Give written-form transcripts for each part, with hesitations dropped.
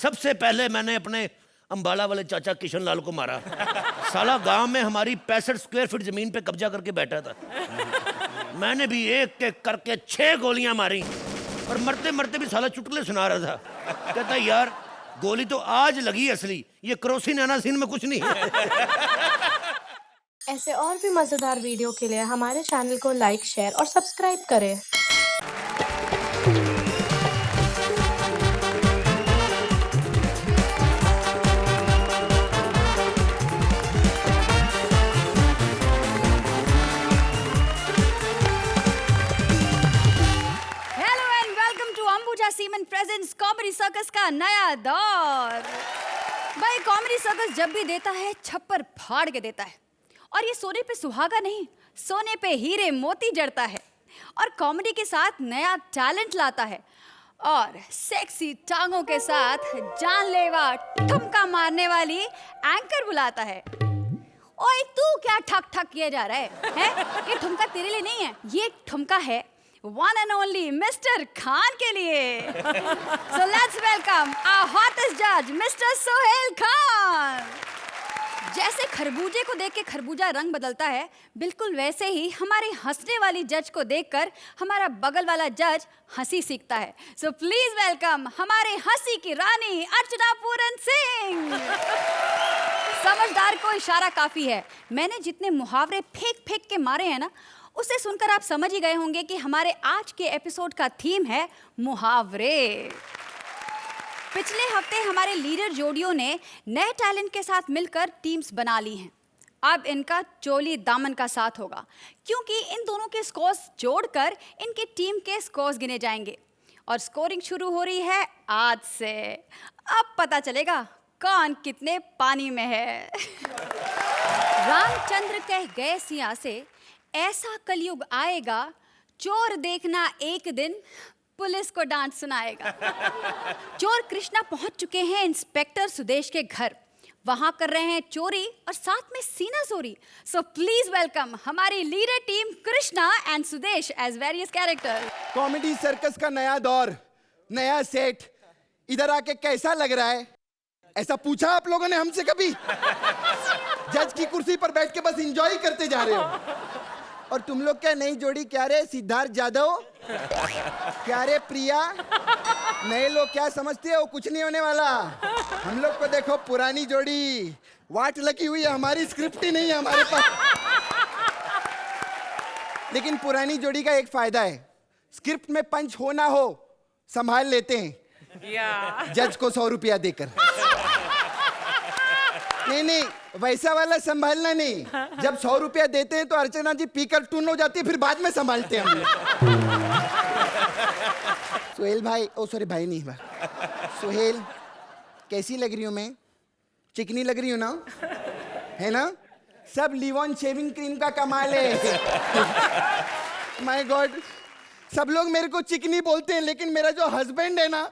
सबसे पहले मैंने अपने अंबाला वाले चाचा किशन लाल को मारा। साला गांव में हमारी 65 स्क्वायर फीट जमीन पे कब्जा करके बैठा था। मैंने भी एक एक करके 6 गोलियां मारी और मरते मरते भी साला चुटकुले सुना रहा था। कहता यार गोली तो आज लगी असली, ये क्रोसिन एनासिन में कुछ नहीं है। ऐसे और भी मजेदार वीडियो के लिए हमारे चैनल को लाइक, शेयर और सब्सक्राइब करें। सीमेंट प्रेजेंट्स कॉमेडी सर्कस का नया दौर। भाई कॉमेडी सर्कस जब भी देता है छप्पर फाड़ के देता है, और ये सोने पे सुहागा नहीं, सोने पे हीरे मोती जड़ता है, और कॉमेडी के साथ नया टैलेंट लाता है, और सेक्सी टांगों के साथ जानलेवा ठुमका मारने वाली एंकर बुलाता है। ओए तू क्या ठक ठक किया जा रहा है? ये ठुमका तेरे लिए नहीं है, ये ठुमका है one and only mister Khan के लिए। So let's welcome our hottest judge, mister Sohail Khan. जैसे खरबूजे को देख के खरबूजा रंग बदलता है, बिल्कुल वैसे ही हमारे हंसने वाली जज को देखकर हमारा बगल वाला जज हंसी सीखता है। So please welcome हमारे हंसी की रानी अर्चना पूरन सिंह। समझदार को इशारा काफी है। मैंने जितने मुहावरे फेंक फेंक के मारे हैं ना, उसे सुनकर आप समझ ही गए होंगे कि हमारे आज के एपिसोड का थीम है मुहावरे। पिछले हफ्ते हमारे लीडर जोड़ियों ने नए टैलेंट के साथ मिलकर टीम्स बना ली हैं। अब इनका चोली दामन का साथ होगा, क्योंकि इन दोनों के स्कोर्स जोड़कर इनकी टीम के स्कोर्स गिने जाएंगे, और स्कोरिंग शुरू हो रही है आज से। अब पता चलेगा कौन कितने पानी में है। रामचंद्र कह गए सिया से, ऐसा कलयुग आएगा, चोर देखना एक दिन पुलिस को डांट सुनाएगा। चोर कृष्णा पहुंच चुके हैं इंस्पेक्टर सुदेश के घर। वहां कर रहे हैं चोरी और साथ में सीना चोरी। सो प्लीज वेलकम हमारी leader team Krishna and Sudesh as various character. Comedy circus का नया दौर, नया सेट, इधर आके कैसा लग रहा है? ऐसा पूछा आप लोगों ने हमसे कभी? जज की कुर्सी पर बैठ के बस एंजॉय करते जा रहे हो। और तुम लोग क्या नई जोड़ी? क्या रे सिद्धार्थ जाधव, क्या रे प्रिया? नए लोग क्या समझते हो? कुछ नहीं होने वाला। हम लोग को देखो पुरानी जोड़ी वाट लगी हुई है, हमारी स्क्रिप्ट ही नहीं है हमारे पास। लेकिन पुरानी जोड़ी का एक फायदा है, स्क्रिप्ट में पंच हो ना हो संभाल लेते हैं जज को 100 रुपया देकर। नहीं, वैसा वाला संभालना नहीं। जब 100 रुपया देते हैं तो अर्चना जी पीकर टून हो जाती है, फिर बाद में संभालते हैं हम लोग। सोहेल भाई, ओ सॉरी भाई नहीं भाई, सोहेल कैसी लग रही हूँ मैं? चिकनी लग रही हूँ ना? है ना? सब लिवॉन शेविंग क्रीम का कमाल है। माय गॉड, सब लोग मेरे को चिकनी बोलते हैं, लेकिन मेरा जो हस्बैंड है ना,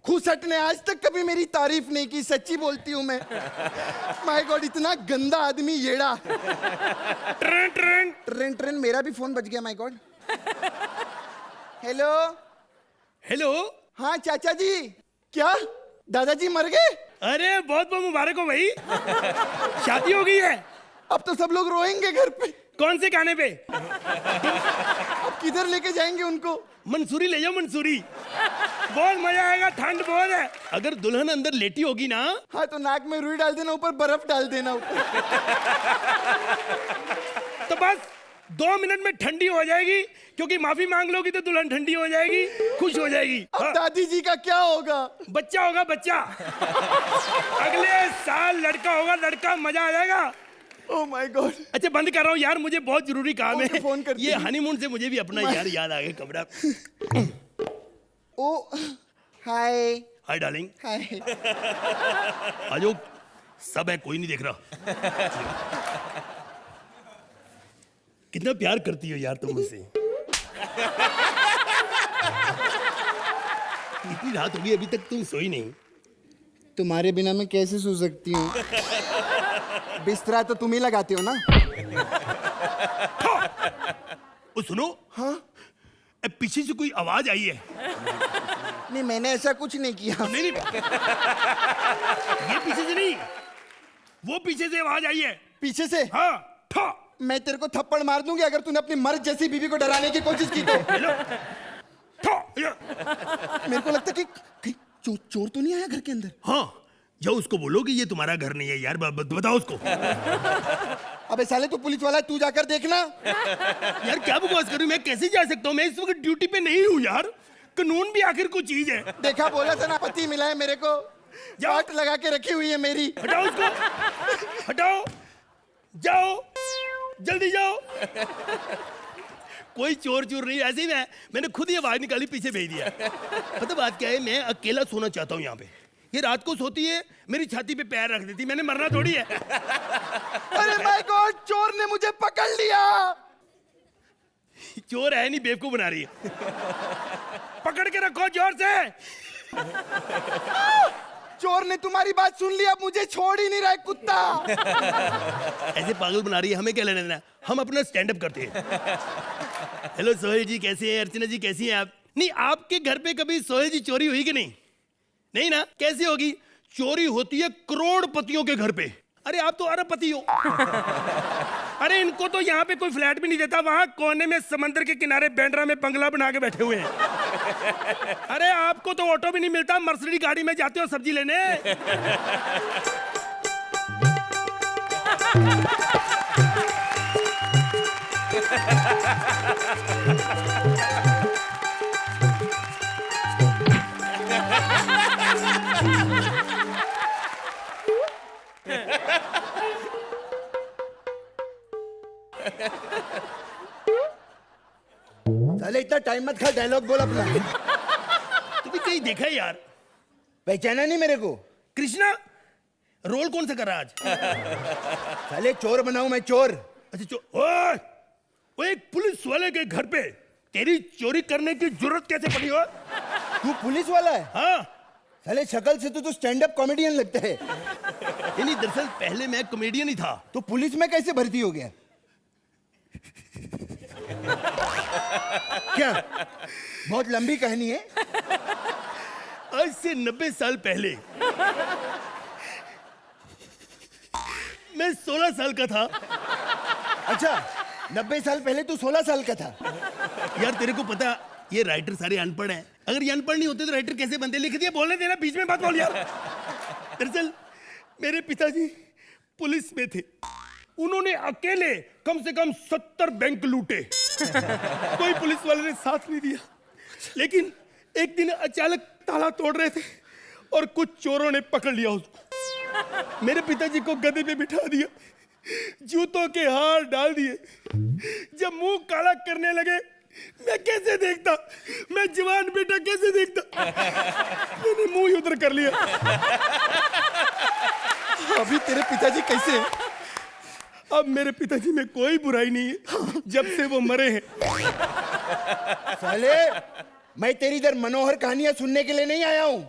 खुसट ने आज तक कभी मेरी तारीफ नहीं की। सच्ची बोलती हूँ मैं। माय गॉड, इतना गंदा आदमी येड़ा। ट्रेन ट्रेन ट्रेन ट्रेन, मेरा भी फोन बज गया। My God. Hello hello. हाँ चाचा जी। क्या दादाजी मर गए? अरे बहुत बहुत मुबारक हो भाई, शादी हो गई है। अब तो सब लोग रोएंगे घर पे। कौन से गाने पे? अब किधर लेके जाएंगे उनको? मंसूरी ले जाओ, मंसूरी। बहुत मजा आएगा, ठंड बहुत है। अगर दुल्हन अंदर लेटी होगी ना, हाँ तो नाक में रुई डाल देना, ऊपर बर्फ डाल देना ऊपर। तो बस 2 मिनट में ठंडी हो जाएगी, क्योंकि माफी मांग लोगी तो दुल्हन ठंडी हो जाएगी, खुश हो जाएगी। अब दादी जी का क्या होगा? बच्चा होगा, बच्चा। अगले साल लड़का होगा, लड़का, मजा आ जाएगा। Oh my God. अच्छा बंद कर रहा हूँ यार, मुझे बहुत जरूरी काम है। फोन कर ये हनीमून से मुझे भी अपना यार याद आ गया कमरा। Oh hi. Hi darling. Hi. आजो सब है, कोई नहीं देख रहा। कितना प्यार करती हो यार तुम मुझसे। इतनी रात हो गई अभी तक तुम सोई नहीं। तुम्हारे बिना मैं कैसे सो सकती हूँ? बिस्तरा तो तुम ही लगाती हो ना। ओ सुनो। हाँ पीछे से कोई आवाज आई है। नहीं मैंने ऐसा कुछ नहीं किया। नहीं नहीं, ये पीछे से नहीं, वो पीछे से आवाज आई है। पीछे से? हाँ, ठा। मैं तेरे को थप्पड़ मार दूंगी अगर तूने अपनी मर्द जैसी बीवी को डराने की कोशिश की तो। ठा, या। मेरे को लगता है कि चोर तो नहीं आया घर के अंदर। हाँ, जाओ उसको बोलो कि ये तुम्हारा घर नहीं है यार, बताओ उसको। अबे साले तू पुलिस वाला है, तू जाकर देखना। यार क्या बकवास करूं, मैं कैसे जा सकता हूँ, मैं इस वक्त ड्यूटी पे नहीं हूँ यार। कानून भी आखिर कुछ चीज है। देखा, बोला था ना, पति मिला है मेरे को, जाट लगा के रखी हुई है मेरी। हटाओ उसको, हटाओ, जाओ, जल्दी जाओ। कोई चोर चोर नहीं, ऐसे ही मैंने खुद ही आवाज निकाली, पीछे भेज दिया। पता बात क्या है, मैं अकेला सोना चाहता हूँ यहाँ पे। ये रात को सोती है, मेरी छाती पे पैर रख देती, मैंने मरना थोड़ी है। अरे माय गॉड, चोर ने मुझे पकड़ लिया। चोर है नहीं, बेवकूफ बना रही है। पकड़ के रखो जोर से। चोर ने तुम्हारी बात सुन ली, अब मुझे छोड़ ही नहीं रहा है कुत्ता। ऐसे पागल बना रही है, हमें क्या लेना देना, हम अपना स्टैंड अप करते हैं। हेलो सोहेल जी, कैसे हैं? अर्चना जी कैसी हैं आप? नहीं, आपके घर पे कभी सोहेल जी चोरी हुई कि नहीं? नहीं ना, कैसे होगी? चोरी होती है करोड़पतियों के घर पे। अरे आप तो अरबपति हो। अरे इनको तो यहाँ पे कोई फ्लैट भी नहीं देता, वहां कोने में समंदर के किनारे बैंड्रा में बंगला बना के बैठे हुए हैं। अरे आपको तो ऑटो भी नहीं मिलता, मर्सिडीज गाड़ी में जाते हो सब्जी लेने। साले इतना टाइम मत खा, डायलॉग बोल अपना। तू भी कहीं देखा है यार? पहचाना नहीं मेरे को? कृष्णा, रोल कौन सा कर रहा आज? साले चोर बनाऊं मैं, चोर। अच्छा ओए, वो एक पुलिस वाले के घर पे तेरी चोरी करने की जरूरत कैसे पड़ी हो? तू पुलिस वाला है? हाँ। साले शक्ल से तो तू स्टैंड अप कॉमेडियन लगता है। नहीं, दरअसल पहले मैं कॉमेडियन ही था। तो पुलिस में कैसे भर्ती हो गया? क्या बहुत लंबी कहानी है? आज से 90 साल पहले मैं 16 साल का था। अच्छा, 90 साल पहले तू 16 साल का था? यार तेरे को पता, ये राइटर सारे अनपढ़ हैं। अगर ये अनपढ़ नहीं होते तो राइटर कैसे बनते? लिख दिया, बोलने देना, बीच में बात बोल यार। दरअसल मेरे पिताजी पुलिस में थे, उन्होंने अकेले कम से कम 70 बैंक लूटे। कोई पुलिस वाले ने साथ नहीं दिया। लेकिन एक दिन अचानक ताला तोड़ रहे थे और कुछ चोरों ने पकड़ लिया उसको। मेरे पिताजी को गधे पे बिठा दिया, जूतों के हार डाल दिए। जब मुंह काला करने लगे, मैं कैसे देखता? मैं जवान बेटा कैसे देखता? मैंने मुंह ही उधर कर लिया। अभी तेरे पिताजी कैसे हैं? अब मेरे पिताजी में कोई बुराई नहीं है, जब से वो मरे हैं। साले, मैं तेरी इधर मनोहर कहानियां सुनने के लिए नहीं आया हूँ।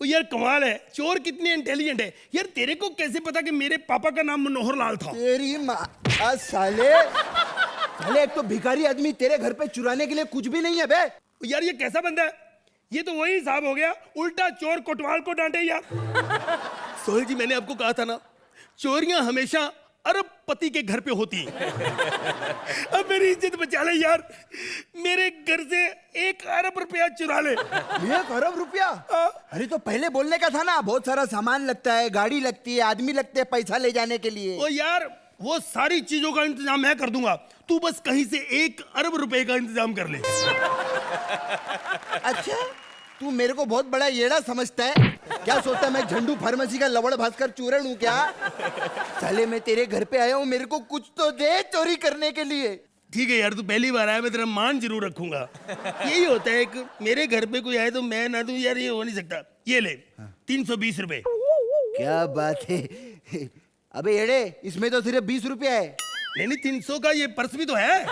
वो यार कमाल है, चोर कितने इंटेलिजेंट है यार। तेरे को कैसे पता कि मेरे पापा का नाम मनोहर लाल था? तेरी माँ, साले एक तो भिखारी आदमी तेरे घर पे चुराने के लिए कुछ भी नहीं है बे। यार ये कैसा बंदा है? ये तो वही हिसाब हो गया, उल्टा चोर कोतवाल को डांटे यार। सोहेल जी, मैंने आपको कहा था ना, चोरियां हमेशा अरबपति के घर पे होती हैं। अब मेरी इज्जत बचा ले यार, मेरे घर से 1 अरब रुपया चुरा ले। 1 अरब रुपया? अरे तो पहले बोलने का था ना, बहुत सारा सामान लगता है, गाड़ी लगती है, आदमी लगते हैं पैसा ले जाने के लिए। ओ यार, वो सारी चीजों का इंतजाम मैं कर दूंगा, तू बस कहीं से 1 अरब रुपए का इंतजाम कर ले। अच्छा, तू मेरे को बहुत बड़ा येड़ा समझता है क्या? सोचता है मैं झंडू फार्मेसी का लवड़ भास्कर चूरण हूँ क्या? साले मैं तेरे घर पे आया हूँ, मेरे को कुछ तो दे चोरी करने के लिए। ठीक है यार, तू पहली बार आया, मैं तेरा मान जरूर रखूंगा। यही होता है कि मेरे घर पे कोई आए तो मैं ना दूं यार, ये हो नहीं सकता। ये ले 320 रुपए। क्या बात है? अबे येड़े, इसमें तो सिर्फ 20 रुपया है। नहीं 300 का ये पर्स भी तो है।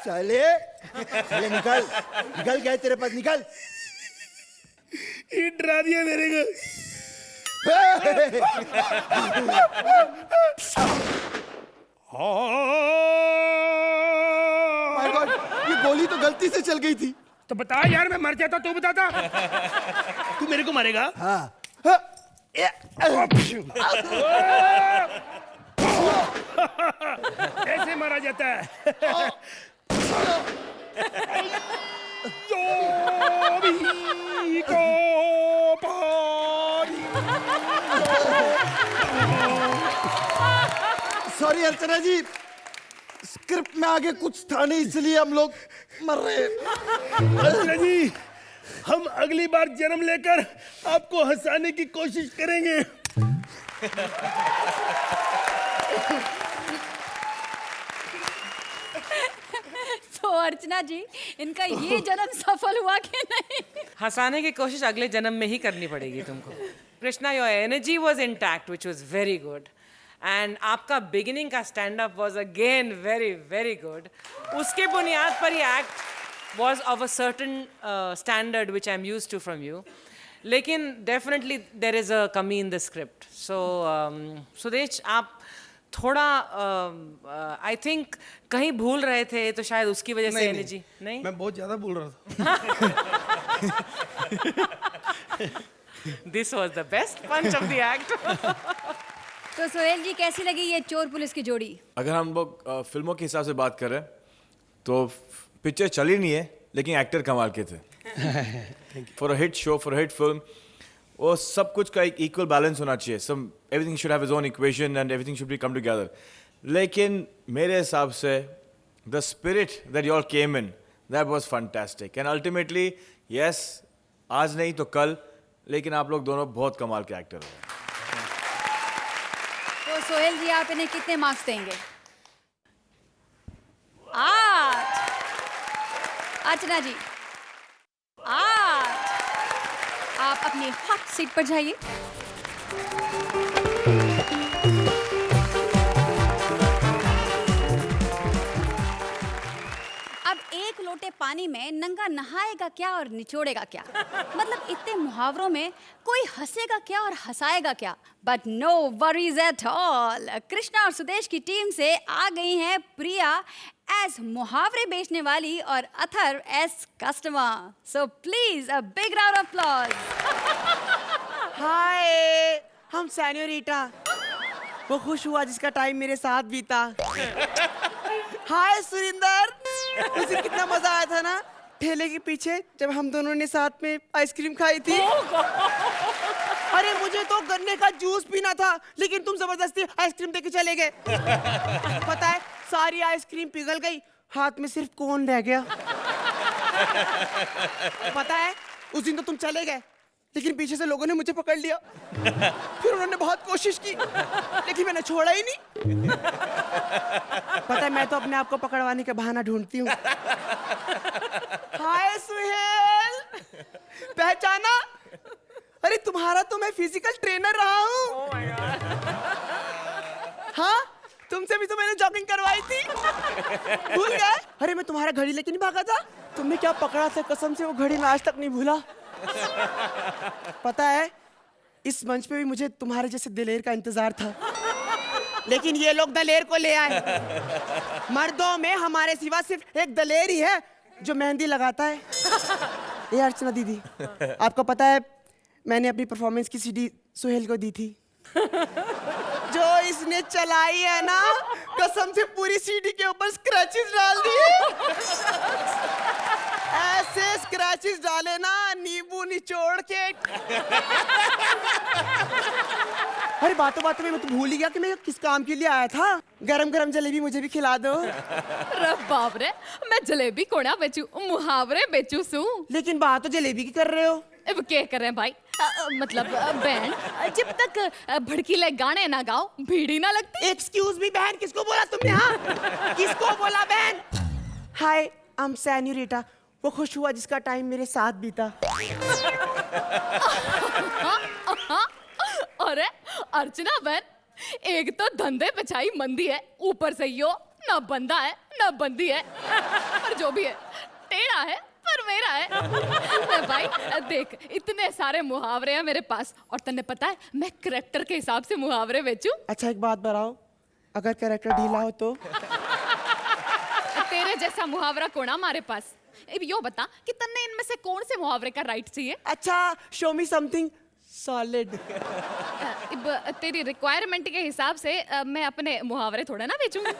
साले साले निकाल निकाल, क्या है तेरे पास? निकाल। ये डरा दिया मेरे को। माय गॉड, ये गोली तो गलती से चल गई थी। तो बता यार, मैं मर जाता तो बताता। तू मेरे को मारेगा? हाँ ऐसे मारा जाता है। जो भी को पारी। सॉरी अर्चना जी, स्क्रिप्ट में आगे कुछ था नहीं इसलिए हम लोग मर रहे हैं। अर्चना जी, हम अगली बार जन्म लेकर आपको हंसाने की कोशिश करेंगे। तो अर्चना जी, इनका ये जन्म सफल हुआ कि नहीं? हंसाने की कोशिश अगले जन्म में ही करनी पड़ेगी तुमको। Krishna, your energy was intact which was very good, and आपका बिगिनिंग का stand up was again very very good. उसके बुनियाद पर ही act was of a certain standard which I am used to from you, लेकिन डेफिनेटली देर इज अ कमी in the script. So Sudesh, आप थोड़ा आई थिंक कहीं भूल रहे थे, तो शायद उसकी वजह से एनर्जी नहीं। मैं बहुत ज्यादा बोल रहा था। This was the best punch of the act. तो सोहेल जी, कैसी लगी ये चोर पुलिस की जोड़ी? अगर हम लोग फिल्मों के हिसाब से बात करें तो पिक्चर चली नहीं है, लेकिन एक्टर कमाल के थे। For a hit show, for a hit film, वो सब कुछ का एक इक्वल बैलेंस होना चाहिए। सब everything should have his own equation and everything should be come together. लेकिन मेरे हिसाब से the spirit that you all came in, that was fantastic and ultimately yes, आज नहीं तो कल, लेकिन आप लोग दोनों बहुत कमाल के एक्टर हो। तो सोहेल जी, आप इन्हें कितने मार्क्स देंगे? 8। अर्चना जी, 8। आप अपनी हॉट सीट पर जाइए। अब एक लोटे पानी में नंगा नहाएगा क्या और निचोड़ेगा क्या? मतलब इतने मुहावरों में कोई हंसेगा क्या और हंसाएगा क्या? But no worries at all. Krishna और सुदेश की टीम से आ गई हैं प्रिया एज मुहावरे बेचने वाली और other as customer. So please a big round of applause. Hi, हम सैन्योरीटा, वो खुश हुआ जिसका टाइम मेरे साथ बीता। हाय सुरिंदर, उस दिन कितना मजा आया था ना ठेले के पीछे जब हम दोनों ने साथ में आइसक्रीम खाई थी। अरे मुझे तो गन्ने का जूस पीना था, लेकिन तुम जबरदस्ती आइसक्रीम देके चले गए। पता है, सारी आइसक्रीम पिघल गई, हाथ में सिर्फ कोन रह गया। पता है, उस दिन तो तुम चले गए, लेकिन पीछे से लोगों ने मुझे पकड़ लिया। फिर उन्होंने बहुत कोशिश की, लेकिन मैंने छोड़ा ही नहीं। पता है, मैं तो अपने आप को पकड़वाने का बहाना ढूंढती हूँ। हाय सुहेल, पहचाना? अरे तुम्हारा तो मैं फिजिकल ट्रेनर रहा हूँ। हाँ, तुमसे भी तो मैंने जॉगिंग करवाई थी, भूल गए? अरे मैं तुम्हारा घड़ी लेके नहीं भागा था? तुमने क्या पकड़ा था, कसम से वो घड़ी मैं आज तक नहीं भूला। पता है, इस मंच पे भी मुझे तुम्हारे जैसे दिलेर का इंतजार था, लेकिन ये लोग दलेर को ले आए। मर्दों में हमारे सिवा सिर्फ एक दलेर ही है जो मेहंदी लगाता है। ये अर्चना दीदी, आपको पता है मैंने अपनी परफॉर्मेंस की सीडी सुहेल को दी थी। जो इसने चलाई है ना, कसम से पूरी सीडी के ऊपर स्क्रैचेस डाल दिए। ऐसे स्क्रैचेस डाले ना, नींबू निचोड़ के। अरे बातों बातों में मैं तो भूल ही गया कि मैं किस काम के लिए आया था। गरम गरम जलेबी मुझे भी खिला दो। रे बाप रे, मैं जलेबी कोड़ा बेचू, मुहावरे बेचू सू। लेकिन बात तो जलेबी की कर रहे हो। अब क्या कर रहे हैं भाई? मतलब बहन, जब तक भड़कीले गाने ना गाओ भीड़ी ना लगती। एक्सक्यूज मी बहन, किसको बोला तुमने? हाँ, किसको बोला बहन? हाय, आई एम सैन्योरीटा, वो खुश हुआ जिसका टाइम मेरे साथ बीता। अरे अर्चना बहन, एक तो धंधे पिछाई मंदी है, ऊपर से यो ना बंदा है ना बंदी है, पर जो भी है टेढ़ा है पर मेरा है। भाई देख, इतने सारे मुहावरे हैं मेरे पास, और तन्ने पता है मैं कैरेक्टर के हिसाब से मुहावरे बेचूं। अच्छा एक बात बताओ, अगर कैरेक्टर ढीला हो तो? तेरे जैसा मुहावरा कोना हमारे पास, अब यो बता कि तन्ने इनमें से कौन से मुहावरे का राइट चाहिए? अच्छा, शो मी समथिंग सॉलिड। अब तेरी रिक्वायरमेंट के हिसाब से मैं अपने मुहावरे थोड़ा ना बेचूंगी।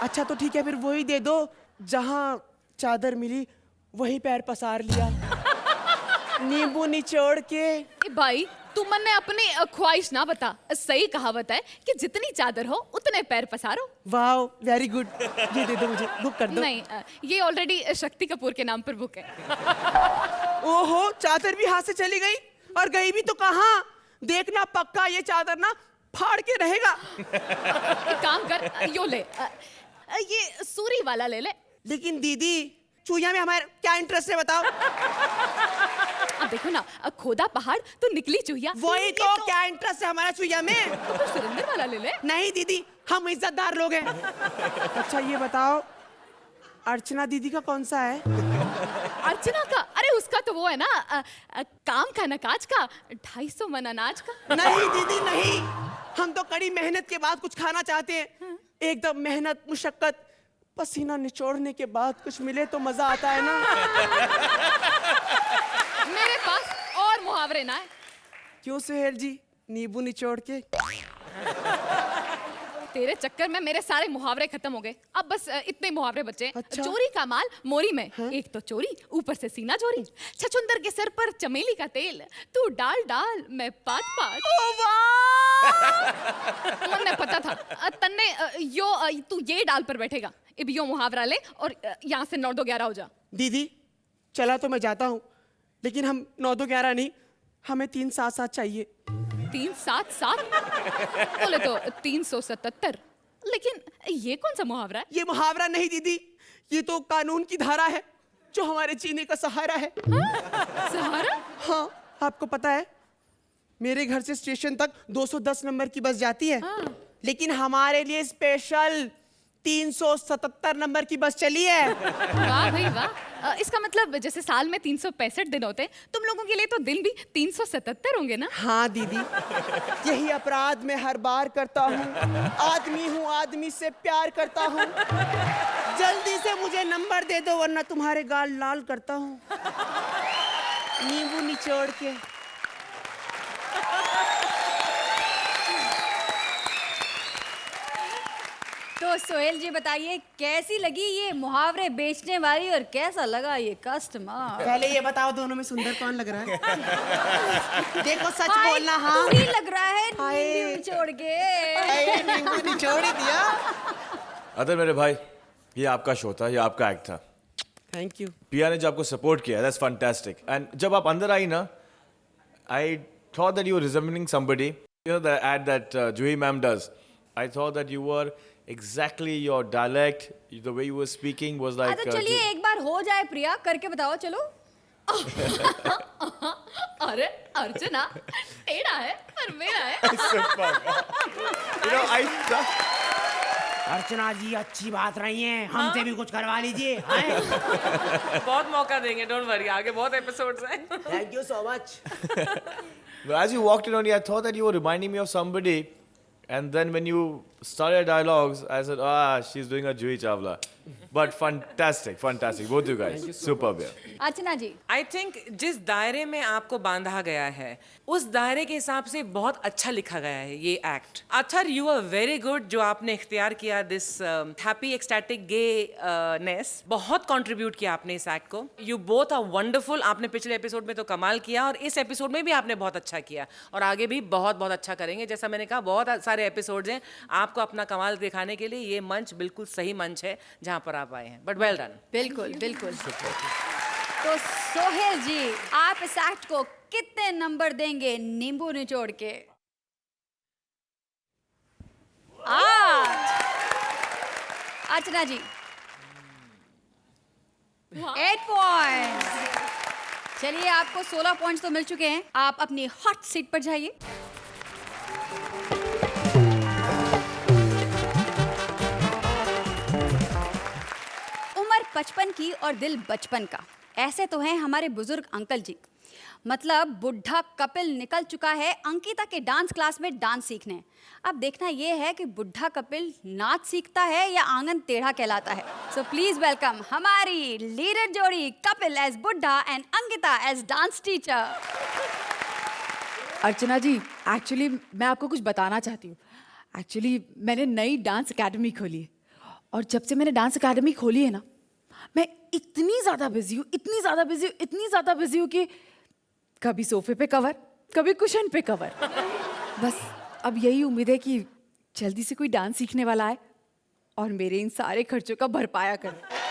अच्छा तो ठीक है, फिर वही दे दो, जहाँ चादर मिली वही पैर पसार लिया। नींबू निचोड़ के। ए भाई तू मन्ने अपनी ख्वाहिश ना बता, सही कहावत है कि जितनी चादर हो उतने पैर पसारो। Wow, very good. ये दे दो मुझे, बुक कर दो। नहीं, ये ऑलरेडी शक्ति कपूर के नाम पर बुक है। ओहो, चादर भी हाथ से चली गई, और गई भी तो कहाँ? देखना पक्का ये चादर ना फाड़ के रहेगा। एक काम कर, यो ले, ये सूरी वाला ले ले। लेकिन दीदी, चूहिया में हमारा क्या इंटरेस्ट है बताओ? अब देखो ना, खोदा पहाड़ तो निकली चूहिया। वही तो, क्या इंटरेस्ट है हमारा चूहिया में? तो फिर सुरेंद्र वाला ले ले। नहीं दीदी, हम इज्जतदार लोग हैं। अच्छा ये बताओ, अर्चना दीदी का कौन सा है? अर्चना का? अरे उसका तो वो है ना, काम का न काज का, 250 मन अनाज का। नहीं दीदी नहीं, हम तो कड़ी मेहनत के बाद कुछ खाना चाहते हैं। एकदम मेहनत मुशक्कत, पसीना निचोड़ने के बाद कुछ मिले तो मजा आता है ना। मेरे पास और मुहावरे ना है। क्यों सुहेल जी, नींबू निचोड़ के? तेरे चक्कर में मेरे सारे मुहावरे खत्म हो गए, अब बस इतने मुहावरे बचे। अच्छा? चोरी का माल मोरी में, एक तो चोरी ऊपर से सीना चोरी, छछुंदर के सर पर चमेली का तेल, तू डाल डाल मैं पात पात। मुन्ने पता था तन्ने तू ये डाल पर बैठेगा। अब यो मुहावरा ले और यहाँ से 9 2 11 हो जा। दीदी चला तो मैं जाता हूँ, लेकिन हम 9 2 11 नहीं, हमें 3 7 7 चाहिए। 3 7 7 बोले तो 377। लेकिन ये कौन सा मुहावरा है? ये मुहावरा नहीं दीदी, ये तो कानून की धारा है जो हमारे जीने का सहारा है। सहारा? हाँ, आपको पता है मेरे घर से स्टेशन तक 210 नंबर की बस जाती है, लेकिन हमारे लिए स्पेशल 377 नंबर की बस चली है। वाह भाई वाह, इसका मतलब जैसे साल में 365 दिन होते हैं, तुम लोगों के लिए तो दिन भी 377 होंगे ना? हाँ दीदी, यही अपराध मैं हर बार करता हूँ। आदमी हूँ, आदमी से प्यार करता हूँ। जल्दी से मुझे नंबर दे दो वरना तुम्हारे गाल लाल करता हूँ, नींबू निचोड़ के। तो सोहेल जी बताइए, कैसी लगी ये मुहावरे बेचने वाली और कैसा लगा ये कस्टमर? पहले ये बताओ, दोनों में सुंदर कौन लग रहा है? देखो सच हाय, बोलना। हाँ तू ही लग रहा है, हाय। नींबू निचोड़ के। नींबू निचोड़ ही दिया। अदर मेरे भाई, ये आपका शो था, ये आपका एक्ट था। Thank you. पिया ने जो आपको सपोर्ट किया, दैट्स फैंटास्टिक। एंड जब आप अंदर आई ना, I thought that you were resembling somebody, you know that ad that Juhi ma'am does. I thought that you were exactly your dialect, the way you were speaking was like अच्छा चलिए एक बार हो जाए प्रिया, करके बताओ चलो। अरे अर्चना टेढ़ा है पर मेरा है। you know I अर्चना जी अच्छी बात रही है, हमसे भी कुछ करवा लीजिए। बहुत मौका देंगे, डोंट वरी, आगे बहुत एपिसोड्स हैं। Thank you so much. as you walked in on me, I thought that you were reminding me of somebody. And then when you started dialogues, I said, she's doing a Juhi Chawla. But fantastic, fantastic. Both you guys. Superb. Archana ji, I think जिस दायरे में आपको बांधा गया है, उस दायरे के हिसाब से बहुत अच्छा लिखा गया है ये act. Athar, you are very good जो आपने इख्तियार किया this happy ecstatic gayness. बहुत कंट्रीब्यूट किया आपने इस एक्ट को। You both are wonderful. आपने पिछले एपिसोड में तो कमाल किया और इस एपिसोड में भी आपने बहुत अच्छा किया और आगे भी बहुत बहुत अच्छा करेंगे। जैसा मैंने कहा, बहुत सारे एपिसोड्स हैं, आपको अपना कमाल दिखाने के लिए ये मंच बिल्कुल सही मंच है जहाँ पर आप आए हैं। But well done. बिल्कुल बिल्कुल। तो सोहेल जी, आप इस एक्ट को कितने नंबर देंगे नींबू निचोड़ के? 8। अर्चना जी 8 पॉइंट्स। चलिए, आपको 16 पॉइंट्स तो मिल चुके हैं, आप अपनी हॉट सीट पर जाइए। उम्र 55 की और दिल बचपन का, ऐसे तो हैं हमारे बुजुर्ग अंकल जी। मतलब बुढ़ा कपिल निकल चुका है अंकिता के डांस क्लास में डांस सीखने। अब देखना ये है कि बुढ़ा कपिल नाच सीखता है या आंगन टेढ़ा कहलाता है। सो प्लीज वेलकम हमारी लीडर जोड़ी कपिल एज बुढ़ा and Ankita as dance teacher. Archana ji, actually मैं आपको कुछ बताना चाहती हूँ। एक्चुअली मैंने नई डांस एकेडमी खोली है और जब से मैंने डांस एकेडमी खोली है ना, मैं इतनी ज़्यादा बिजी हूँ, इतनी ज़्यादा बिजी हूँ, इतनी ज़्यादा बिजी हूँ कि कभी सोफे पे कवर, कभी कुशन पे कवर। बस अब यही उम्मीद है कि जल्दी से कोई डांस सीखने वाला आए और मेरे इन सारे खर्चों का भरपाया करे।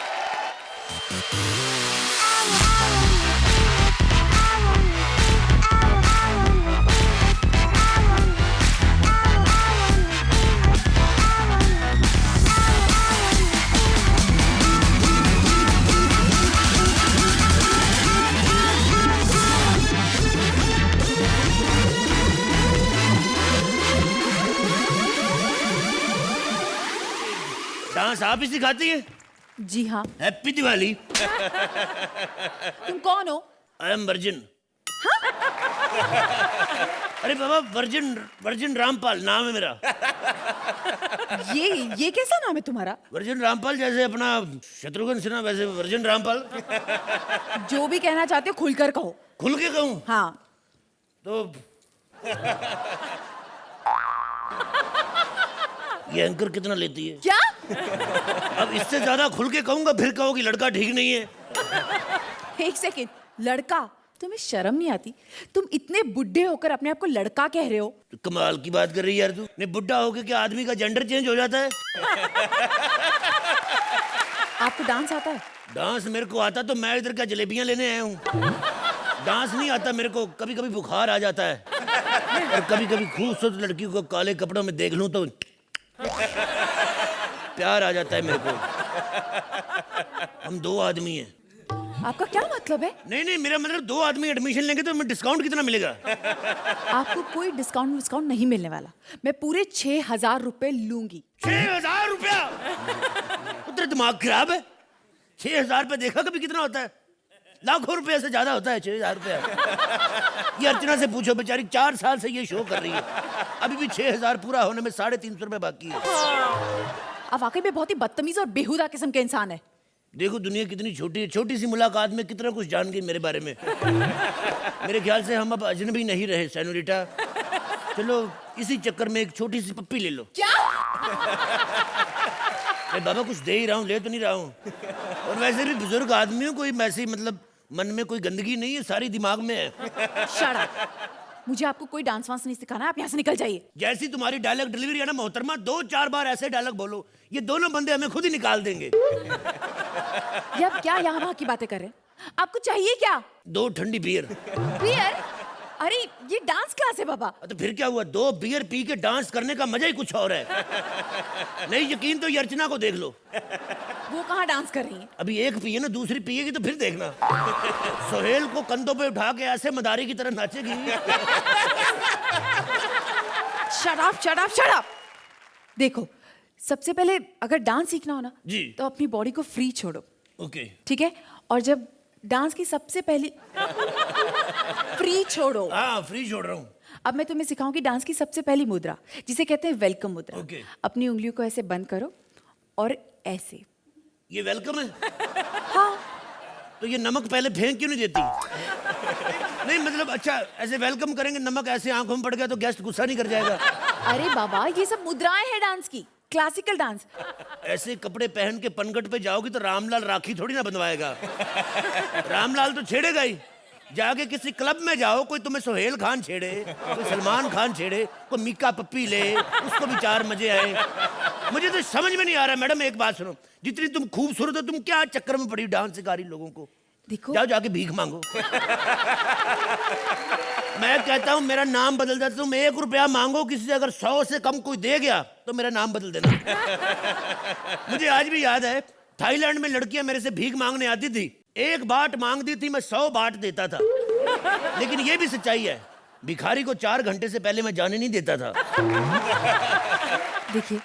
डांस आप ही सिखाती है? जी हाँ। हैप्पी दिवाली। तुम कौन हो? I am virgin. अरे बाबा, वर्जिन रामपाल नाम है मेरा। ये कैसा नाम है तुम्हारा? वर्जिन रामपाल, जैसे अपना शत्रुघ्न सिन्हा वैसे वर्जिन रामपाल। जो भी कहना चाहते हो खुलकर कहो। खुल के कहूँ? हाँ। तो ये एंकर कितना लेती है? क्या? अब इससे ज्यादा खुल के कहूंगा फिर कहोगी लड़का ठीक नहीं है। एक सेकेंड, लड़का? तुम्हें शर्म नहीं आती? तुम इतने बुढ़े होकर अपने आप को लड़का कह रहे हो? तो कमाल की बात कर रही है यार तू। नहीं, बुढ़ा होके क्या आदमी का जेंडर चेंज हो जाता है? आपको डांस आता है? डांस मेरे को आता तो मैं इधर क्या जलेबियां लेने आया हूँ। डांस नहीं आता मेरे को। कभी कभी बुखार आ जाता है और कभी कभी खूबसूरत लड़की को काले कपड़ों में देख लूं तो प्यार आ जाता है मेरे को। हम दो आदमी हैं। आपका क्या मतलब है? नहीं, मेरा मतलब दो आदमी एडमिशन लेंगे तो हमें डिस्काउंट कितना मिलेगा? आपको कोई डिस्काउंट नहीं मिलने वाला। मैं पूरे 6,000 रुपए लूंगी। 6,000 रुपया? तेरा दिमाग खराब है? 6,000 रुपये देखा कभी कितना होता है? लाखों रुपए से ज्यादा होता है 6,000 रुपया। ये अर्चना से पूछो, बेचारी 4 साल से ये शो कर रही है, अभी भी 6,000 पूरा होने में 350 रुपए बाकी है। आप वाकई में बहुत ही बदतमीज और बेहुदा किस्म के इंसान है। देखो दुनिया कितनी छोटी है, छोटी सी मुलाकात में कितना कुछ जान गई मेरे बारे में। मेरे ख्याल से हम अब अजनबी नहीं रहे सेनोरिटा। चलो इसी चक्कर में एक छोटी सी पप्पी ले लो। क्या? बाबा कुछ दे ही रहा हूँ, ले तो नहीं रहा हूँ। और वैसे भी बुजुर्ग आदमी हूँ, कोई वैसे मतलब मन में कोई गंदगी नहीं है, सारी दिमाग में है। Shut up. मुझे आपको कोई डांस वांस नहीं सिखाना है, आप यहाँ से निकल जाइए। जैसी तुम्हारी डायलॉग डिलीवरी है ना मोहतरमा, 2-4 बार ऐसे डायलॉग बोलो, ये दोनों बंदे हमें खुद ही निकाल देंगे। ये आप क्या यहाँ वहाँ की बातें कर रहे हैं? आपको चाहिए क्या? 2 ठंडी बियर। बियर? अरे ये डांस क्लास है बाबा। तो फिर क्या हुआ, 2 बियर पी के डांस करने का मजा ही कुछ और है। नहीं यकीन तो ये अर्चना को देख लो। वो कहाँ डांस कर रही है? अभी एक पिए ना, दूसरी पिएगी तो फिर देखना। सोहेल को कंधों पे उठा के ऐसे मदारी की तरह नाचेगी। Shut up. देखो, सबसे पहले अगर डांस सीखना हो ना जी, तो अपनी बॉडी को फ्री छोड़ो। ओके ठीक है? और जब डांस की सबसे पहली फ्री छोड़ो। हाँ फ्री छोड़ रहा हूँ। अब मैं तुम्हें सिखाऊंगी डांस की सबसे पहली मुद्रा, जिसे कहते हैं वेलकम मुद्रा। ओके। अपनी उंगलियों को ऐसे बंद करो और ऐसे। ये वेलकम है? हाँ। तो ये नमक पहले फेंक क्यों नहीं देती? नहीं मतलब अच्छा ऐसे वेलकम करेंगे, नमक ऐसे आंखों में पड़ गया तो गेस्ट गुस्सा नहीं कर जाएगा? अरे बाबा, ये सब मुद्राएं हैं डांस की, क्लासिकल डांस। ऐसे कपड़े पहन के पनघट पे जाओगी तो रामलाल राखी थोड़ी ना बंधवाएगा। रामलाल तो छेड़ेगा ही। जाके किसी क्लब में जाओ, कोई तुम्हें सोहेल खान छेड़े, कोई सलमान खान छेड़े, कोई मीका पप्पी ले, उसको भी 4 मजे आए। मुझे तो समझ में नहीं आ रहा। मैडम एक बात सुनो, जितनी तुम खूबसूरत हो, तुम क्या चक्कर में पड़ी डांस सिखा रही लोगों को? देखो, जाओ जाके भीख मांगो। मैं कहता हूँ मेरा नाम बदल देता, तुम 1 रुपया मांगो किसी से, अगर 100 से कम कोई दे गया तो मेरा नाम बदल देना। मुझे आज भी याद है, थाईलैंड में लड़कियां मेरे से भीख मांगने आती थी। 1 बाट मांगती थी, मैं 100 बाट देता था। लेकिन ये भी सच्चाई है, भिखारी को 4 घंटे से पहले मैं जाने नहीं देता था। देखिए,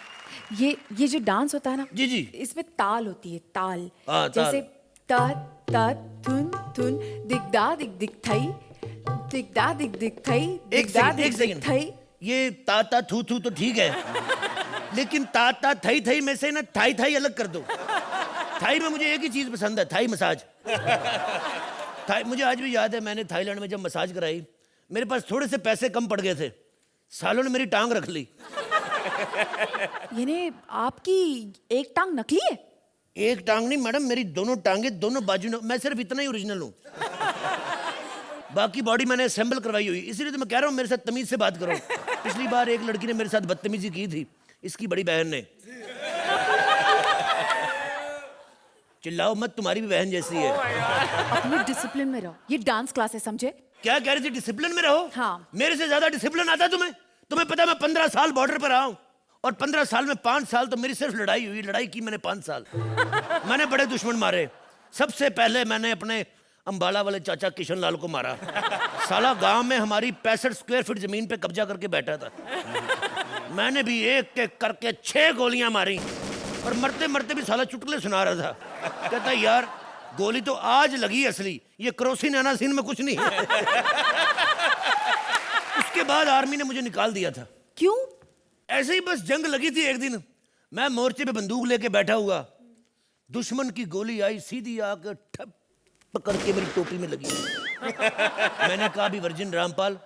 ये जो डांस होता है ना जी जी, इसमें ताल होती है, ताल। ताल। जैसे त ता थुन थुन दिगदा दिग दिग थई दिगदा दिग दिग थई दिगदा एक दिग दिग सेकंड थई। ये ताता थू थू तो ठीक है, लेकिन ताता थई थई में से ना थाई थाई अलग कर दो। थाई में मुझे एक ही चीज पसंद है, थाई मसाज। थाई मुझे आज भी याद है, मैंने थाईलैंड में जब मसाज कराई, मेरे पास थोड़े से पैसे कम पड़ गए थे, सालों ने मेरी टांग रख ली। यानी आपकी एक टांग नकली है? एक टांग नहीं मैडम, मेरी दोनों टांगे दोनों बाजू, मैं सिर्फ इतना ही ओरिजिनल हूँ, बाकी बॉडी मैंने असेंबल करवाई हुई। इसीलिए तो मैं कह रहा हूँ मेरे साथ तमीज से बात करो। पिछली बार एक लड़की ने मेरे साथ बदतमीजी की थी, इसकी बड़ी बहन ने। चिल्लाओ मत, तुम्हारी भी बहन जैसी है। अपने डिसिप्लिन में रहो, ये डांस क्लास है, समझे? क्या कह रही थी, डिसिप्लिन में रहो? हाँ। मेरे से ज्यादा डिसिप्लिन आता है तुम्हें? तुम्हें पता है मैं 15 साल बॉर्डर पर रहा हूँ, और 15 साल में 5 साल तो मेरी सिर्फ लड़ाई हुई। लड़ाई की मैंने 5 साल। मैंने बड़े दुश्मन मारे। सबसे पहले मैंने अपने अंबाला वाले चाचा किशन लाल को मारा। साला गांव में हमारी 65 स्क्वायर फीट जमीन पे कब्जा करके बैठा था। मैंने भी एक एक करके 6 गोलियां मारी, और मरते मरते भी साला चुटकुले सुना रहा था। कहता यार गोली तो आज लगी असली, ये क्रोसिन एनासिन में कुछ नहीं है। उसके बाद आर्मी ने मुझे निकाल दिया था। क्यों? ऐसे ही बस जंग लगी थी। एक दिन मैं मोर्चे पे बंदूक लेके बैठा हुआ, दुश्मन की गोली आई, सीधी आकर ठप पकड़ के मेरी टोपी में लगी। मैंने कहा भी वर्जिन रामपाल,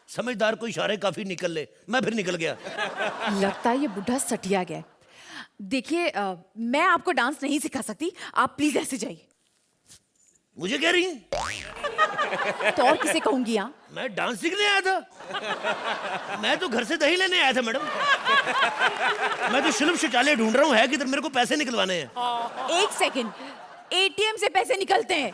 समझदार को इशारे काफी निकल ले। मैं फिर निकल गया। लगता है ये बुढ़ा सटिया गया है। देखिए मैं आपको डांस नहीं सिखा सकती, आप प्लीज ऐसे जाइए। मुझे कह रही है? तो और किसे कहूंगी? यहाँ मैं डांस सीखने आया था? मैं तो घर से दही लेने आया था मैडम। मैं तो शुल्क शौचालय ढूंढ रहा हूँ, है किधर, मेरे को पैसे निकलवाने हैं। एक सेकंड, एटीएम से पैसे निकलते हैं?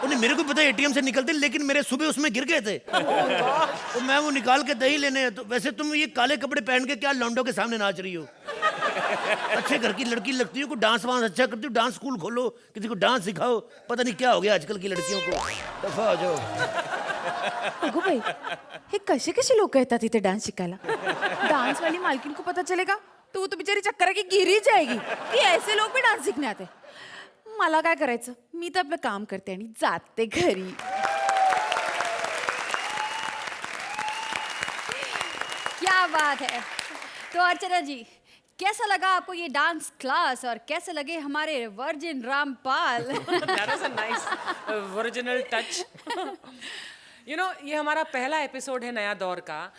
उन्हें मेरे को पता है एटीएम से निकलते, लेकिन मेरे सुबह उसमें गिर गए थे। तो मैं वो निकाल के दही लेने। तो वैसे तुम ये काले कपड़े पहन के क्या लौंडों के सामने नाच रही हो? अच्छे घर की लड़की लगती हो, को डांस वांस अच्छा करती हो, डांस स्कूल खोलो, किसी को डांस सिखाओ। पता नहीं क्या हो गया आजकल की लड़कियों को। दफा हो जाओ। अगो भाई, हे कसे कसे लोक येतात इथे डान्स शिकायला? डान्स वाली मालकीन को पता चलेगा तो वो तो बिचारी चक्कर की गिरी जाएगी कि ऐसे लोग भी डान्स शिकने आते। मला काय करायचं, मी तर आपलं काम करते आणि जाते घरी। क्या बात है। तो अर्चना जी, कैसा लगा आपको ये डांस क्लास, और कैसे लगे हमारे virgin Rampal? That was a nice original touch. You know, ये हमारा पहला एपिसोड है नया दौर का,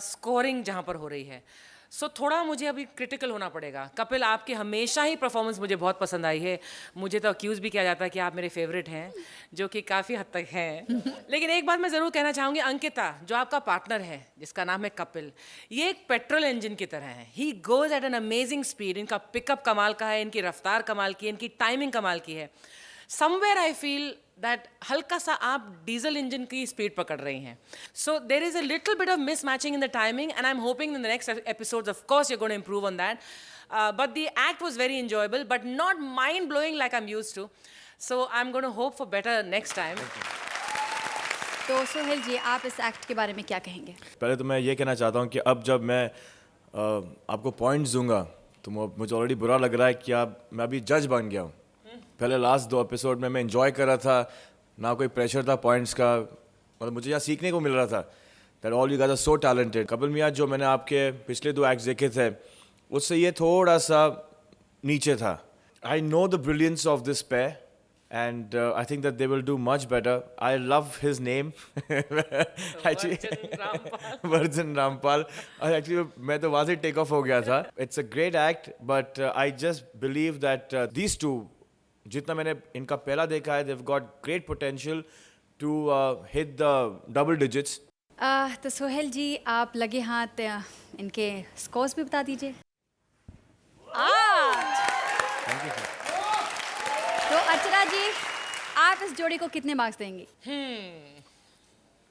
स्कोरिंग जहाँ पर हो रही है। सो थोड़ा मुझे अभी क्रिटिकल होना पड़ेगा। कपिल, आपकी हमेशा ही परफॉर्मेंस मुझे बहुत पसंद आई है। मुझे तो अक्यूज़ भी किया जाता है कि आप मेरे फेवरेट हैं, जो कि काफ़ी हद तक हैं। लेकिन एक बात मैं ज़रूर कहना चाहूँगी, अंकिता जो आपका पार्टनर है, जिसका नाम है कपिल, ये एक पेट्रोल इंजन की तरह है। He goes at an amazing speed. इनका पिकअप कमाल का है, इनकी रफ्तार कमाल की है, इनकी टाइमिंग कमाल की है। समवेयर आई फील दैट हल्का सा आप डीजल इंजन की स्पीड पकड़ रही हैं। So there is a little bit of mismatching in the timing, and I am hoping in the next episodes of course you are going to improve on that. But the act was very enjoyable, but not mind blowing like I am used to. So I am going to hope for better next time. तो सोहेल जी, आप इस act के बारे में क्या कहेंगे? पहले तो मैं ये कहना चाहता हूँ कि अब जब मैं आपको पॉइंट्स दूंगा तो मुझे ऑलरेडी बुरा लग रहा है कि मैं अभी जज बन गया हूँ। पहले लास्ट 2 एपिसोड में मैं एंजॉय कर रहा था, ना कोई प्रेशर था पॉइंट्स का, मतलब मुझे यहाँ सीखने को मिल रहा था that all you guys are so talented. Kapil मियां जो मैंने आपके पिछले 2 एक्ट्स देखे थे, उससे ये थोड़ा सा नीचे था। I know the brilliance of this pair and I think that they will do much better. I love his name. Actually, Varjan Rampal. Actually, मैं तो वहाँ से take off हो गया था. It's a great act, but I just believe that these two, जितना मैंने इनका पहला देखा है, they've got great potential to hit the double digits. तो सोहेल जी, आप लगे हाथ इनके स्कोर्स भी बता दीजिए। तो अर्चना जी, आप इस जोड़ी को कितने मार्क्स देंगी?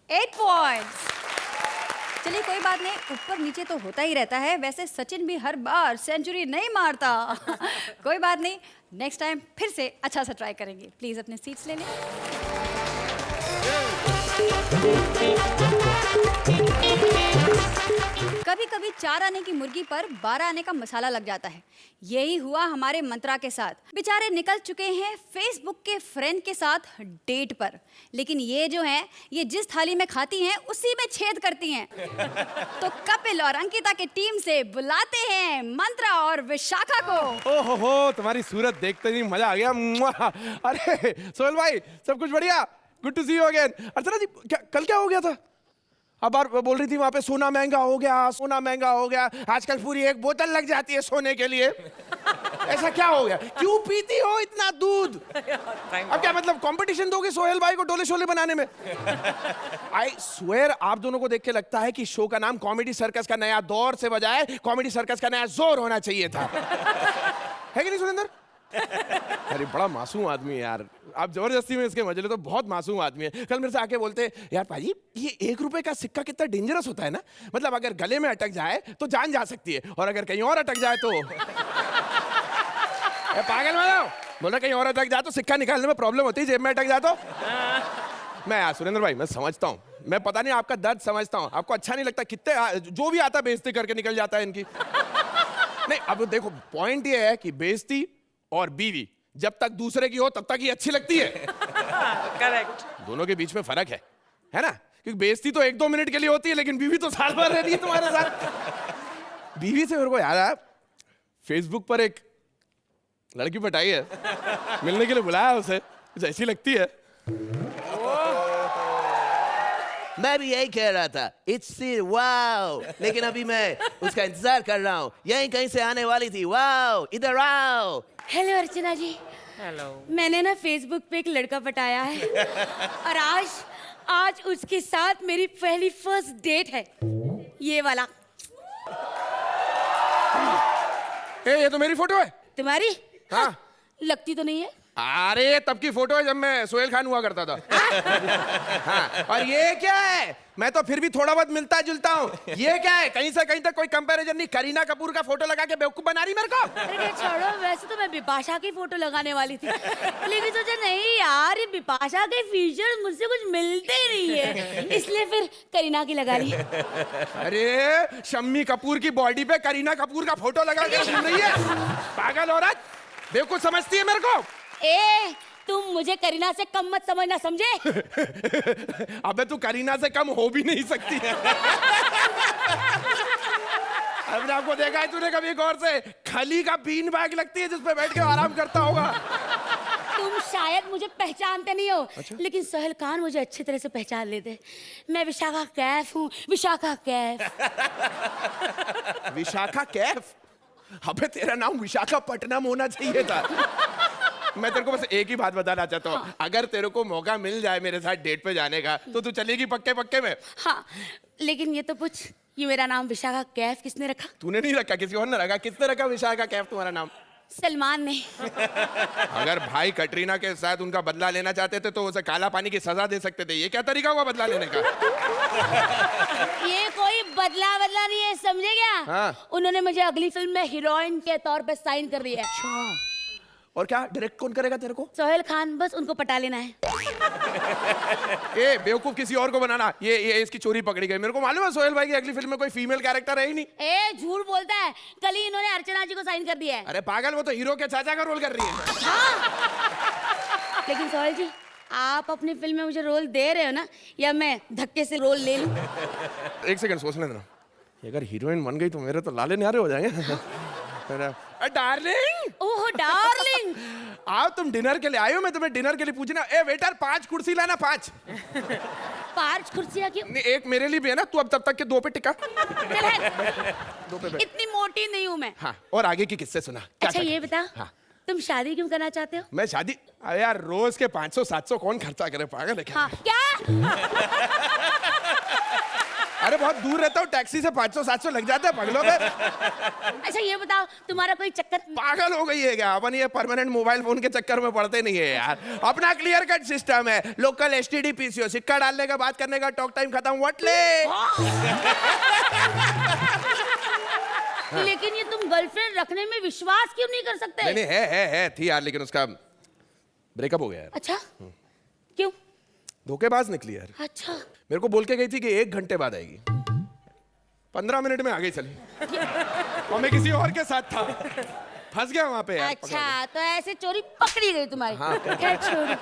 8 पॉइंट्स। चलिए कोई बात नहीं, ऊपर नीचे तो होता ही रहता है। वैसे सचिन भी हर बार सेंचुरी नहीं मारता। कोई बात नहीं, नेक्स्ट टाइम फिर से अच्छा सा ट्राई करेंगे। प्लीज अपने सीट्स ले लें। कभी कभी कभी 4 आने की मुर्गी पर 12 आने का मसाला लग जाता है। यही हुआ हमारे मंत्रा के साथ। बेचारे निकल चुके हैं फेसबुक के फ्रेंड के साथ डेट पर, लेकिन ये जो है ये जिस थाली में खाती हैं उसी में छेद करती हैं। तो कपिल और अंकिता की टीम से बुलाते हैं मंत्रा और विशाखा को। ओहो हो, तुम्हारी सूरत देखते ही मजा आ गया। मुआ। अरे सोहेल भाई, सब कुछ बढ़िया? Good to see you again. Archana ji, कल क्या हो गया था? अब बार बोल रही थी वहां पे सोना महंगा हो गया, सोना महंगा हो गया, आजकल पूरी एक बोतल लग जाती है सोने के लिए। ऐसा क्या हो गया? क्यों पीती हो इतना दूध? अब क्या मतलब कंपटीशन दोगे सोहेल भाई को डोले शोले बनाने में? आई स्वेयर आप दोनों को देख के लगता है कि शो का नाम कॉमेडी सर्कस का नया दौर से बजाय कॉमेडी सर्कस का नया जोर होना चाहिए था। है कि नहीं सुरेंद्र? अरे बड़ा मासूम आदमी है यार, आप जबरदस्ती में इसके मजे ले तो बहुत मासूम आदमी है। कल मेरे से आके बोलते यार पाजी, ये 1 रुपए का सिक्का कितना डेंजरस होता है ना, मतलब अगर गले में अटक जाए तो जान जा सकती है, और अगर कहीं और अटक जाए तो पागल वाला बोला, कहीं और अटक जाए तो सिक्का निकालने में प्रॉब्लम होती है, जेब में अटक जाए तो। मैं यार सुरेंद्र भाई, मैं समझता हूँ, मैं पता नहीं आपका दर्द समझता हूँ, आपको अच्छा नहीं लगता कितने जो भी आता बेइज्जती करके निकल जाता है इनकी। नहीं अब देखो, पॉइंट ये है कि बेइज्जती और बीवी जब तक दूसरे की हो तब तक ही अच्छी लगती है। करेक्ट। दोनों के बीच में फर्क है ना? क्योंकि बेइज्जती तो 1-2 मिनट के लिए होती है, लेकिन बीवी तो साल भर रहती है तुम्हारे साथ। बीवी से मेरे को याद आया, फेसबुक पर एक लड़की पटाई है, मिलने के लिए बुलाया उसे, कुछ ऐसी लगती है। मैं भी यही कह रहा था, इट्स वाओ, लेकिन अभी मैं उसका इंतजार कर रहा हूँ, यहीं कहीं से आने वाली थी। वाओ, इधर आओ। हेलो अर्चना जी। हेलो। मैंने ना फेसबुक पे एक लड़का पटाया है और आज उसके साथ मेरी पहली फर्स्ट डेट है, ये वाला। ये तो मेरी फोटो है। तुम्हारी? हाँ। लगती तो नहीं है। अरे तब की फोटो है जब मैं सोहेल खान हुआ करता था। हाँ। और ये क्या है? मैं तो फिर भी थोड़ा बहुत मिलता जुलता हूँ। ये क्या है? कहीं से कहीं तक कोई कंपैरिजन नहीं, करीना कपूर का फोटो लगा के बेवकूफ बना रही मेरे को। अरे छोड़ो, वैसे तो मैं बिपाशा की फोटो लगाने वाली थी, लेकिन सोचा नहीं यार, ये बिपाशा के फीचर मुझसे कुछ मिलते ही नहीं है, इसलिए फिर करीना की लगा ली। अरे शम्मी कपूर की बॉडी पे करीना कपूर का फोटो लगा के घूम रही है, पागल औरत, बेवकूफ समझती है मेरे को। ए, तुम मुझे करीना से कम मत समझना, समझे? अबे तू करीना से कम हो भी नहीं सकती है। अभी आपको देखा है तूने कभी गौर से? खली का बीन बैग लगती है जिसपे बैठ के आराम करता होगा। तुम शायद मुझे पहचानते नहीं हो। अच्छा? लेकिन सोहेल खान मुझे अच्छी तरह से पहचान लेते। मैं विशाखा कैफ हूँ, विशाखा कैफ। विशाखा कैफ? अबे तेरा नाम विशाखापट्टनम होना चाहिए था। मैं तेरे को बस एक ही बात बताना चाहता हूँ। हाँ। अगर तेरे को मौका मिल जाए मेरे साथ डेट पे जाने का तो तू चलेगी पक्के पक्के में? हाँ, लेकिन ये तो पूछ, ये मेरा नाम विशाखा कैफ किसने रखा? तूने नहीं रखा, किसी और ने रखा। किसने रखा विशाखा कैफ तुम्हारा नाम? सलमान ने। अगर भाई कटरीना के साथ उनका बदला लेना चाहते थे तो उसे काला पानी की सजा दे सकते थे। ये क्या तरीका हुआ बदला लेने का? ये कोई बदला नहीं है, समझे क्या? हाँ। उन्होंने मुझे अगली फिल्म में हीरोइन के तौर पे साइन कर दिया है। अच्छा। और क्या डायरेक्ट कौन करेगा तेरे को? सोहेल खान, बस उनको पटा लेना है। ए बेवकूफ, किसी और को बनाना। ये इसकी चोरी पकड़ी गई। मेरे को मालूम है सोहेल भाई की अगली फिल्म में कोई फीमेल कैरेक्टर है ही नहीं। ए झूठ बोलता है, कल ही इन्होंने अर्चना जी को साइन कर दिया है। अरे पागल, वो तो हीरो के चाचा का रोल कर रही है। हाँ। लेकिन सोहेल जी, आप अपनी फिल्म में मुझे रोल दे रहे हो ना, या मैं धक्के से रोल ले लूं? एक सेकंड सोचने देना। अगर हीरोइन बन गई तो मेरे तो लाले न्यारे हो जाएंगे। डार्लिंग, ओह डार्लिंग, आओ तुम डिनर के लिए आए हो। मैं तुम्हें डिनर के लिए पूछना। ए वेटर, 5 कुर्सी लाना, 5। 5 कुर्सियां क्यों? एक मेरे लिए भी है ना, तू अब तब तक के 2 पे टिका। 2 पे बैठ। इतनी मोटी नहीं हूँ मैं। हाँ, और आगे की किस्से सुना। अच्छा ये बता, हाँ। तुम शादी क्यों करना चाहते हो? मैं शादी? अरे यार, रोज के 500-700 कौन खर्चा करे, पागल है क्या? हाँ, क्या? अरे बहुत दूर रहता हूँ, टैक्सी से 500-700 लग जाता है पगलों पे। अच्छा ये बताओ, तुम्हारा कोई चक्कर? पागल हो गई है क्या? अपन ये परमानेंट मोबाइल फोन के चक्कर में पड़ते नहीं है यार। अपना क्लियर कट सिस्टम है, लोकल एसटीडी पीसीओ, सिक्का डालने का, बात करने का, टॉक टाइम खत्म, व्हाट ले। लेकिन ये तुम गर्लफ्रेंड रखने में विश्वास क्यों नहीं कर सकते? नहीं है थी यार, लेकिन उसका ब्रेकअप हो गया यार। अच्छा, क्यों? धोखेबाज निकली यार। अच्छा। मेरे को बोल के गई थी कि 1 घंटे बाद आएगी। 15 मिनट में आ गई चली और मैं किसी और के साथ था, फंस गया वहां पे यार। अच्छा तो ऐसे चोरी पकड़ी गई तुम्हारी। हाँ। खैर छोड़ो,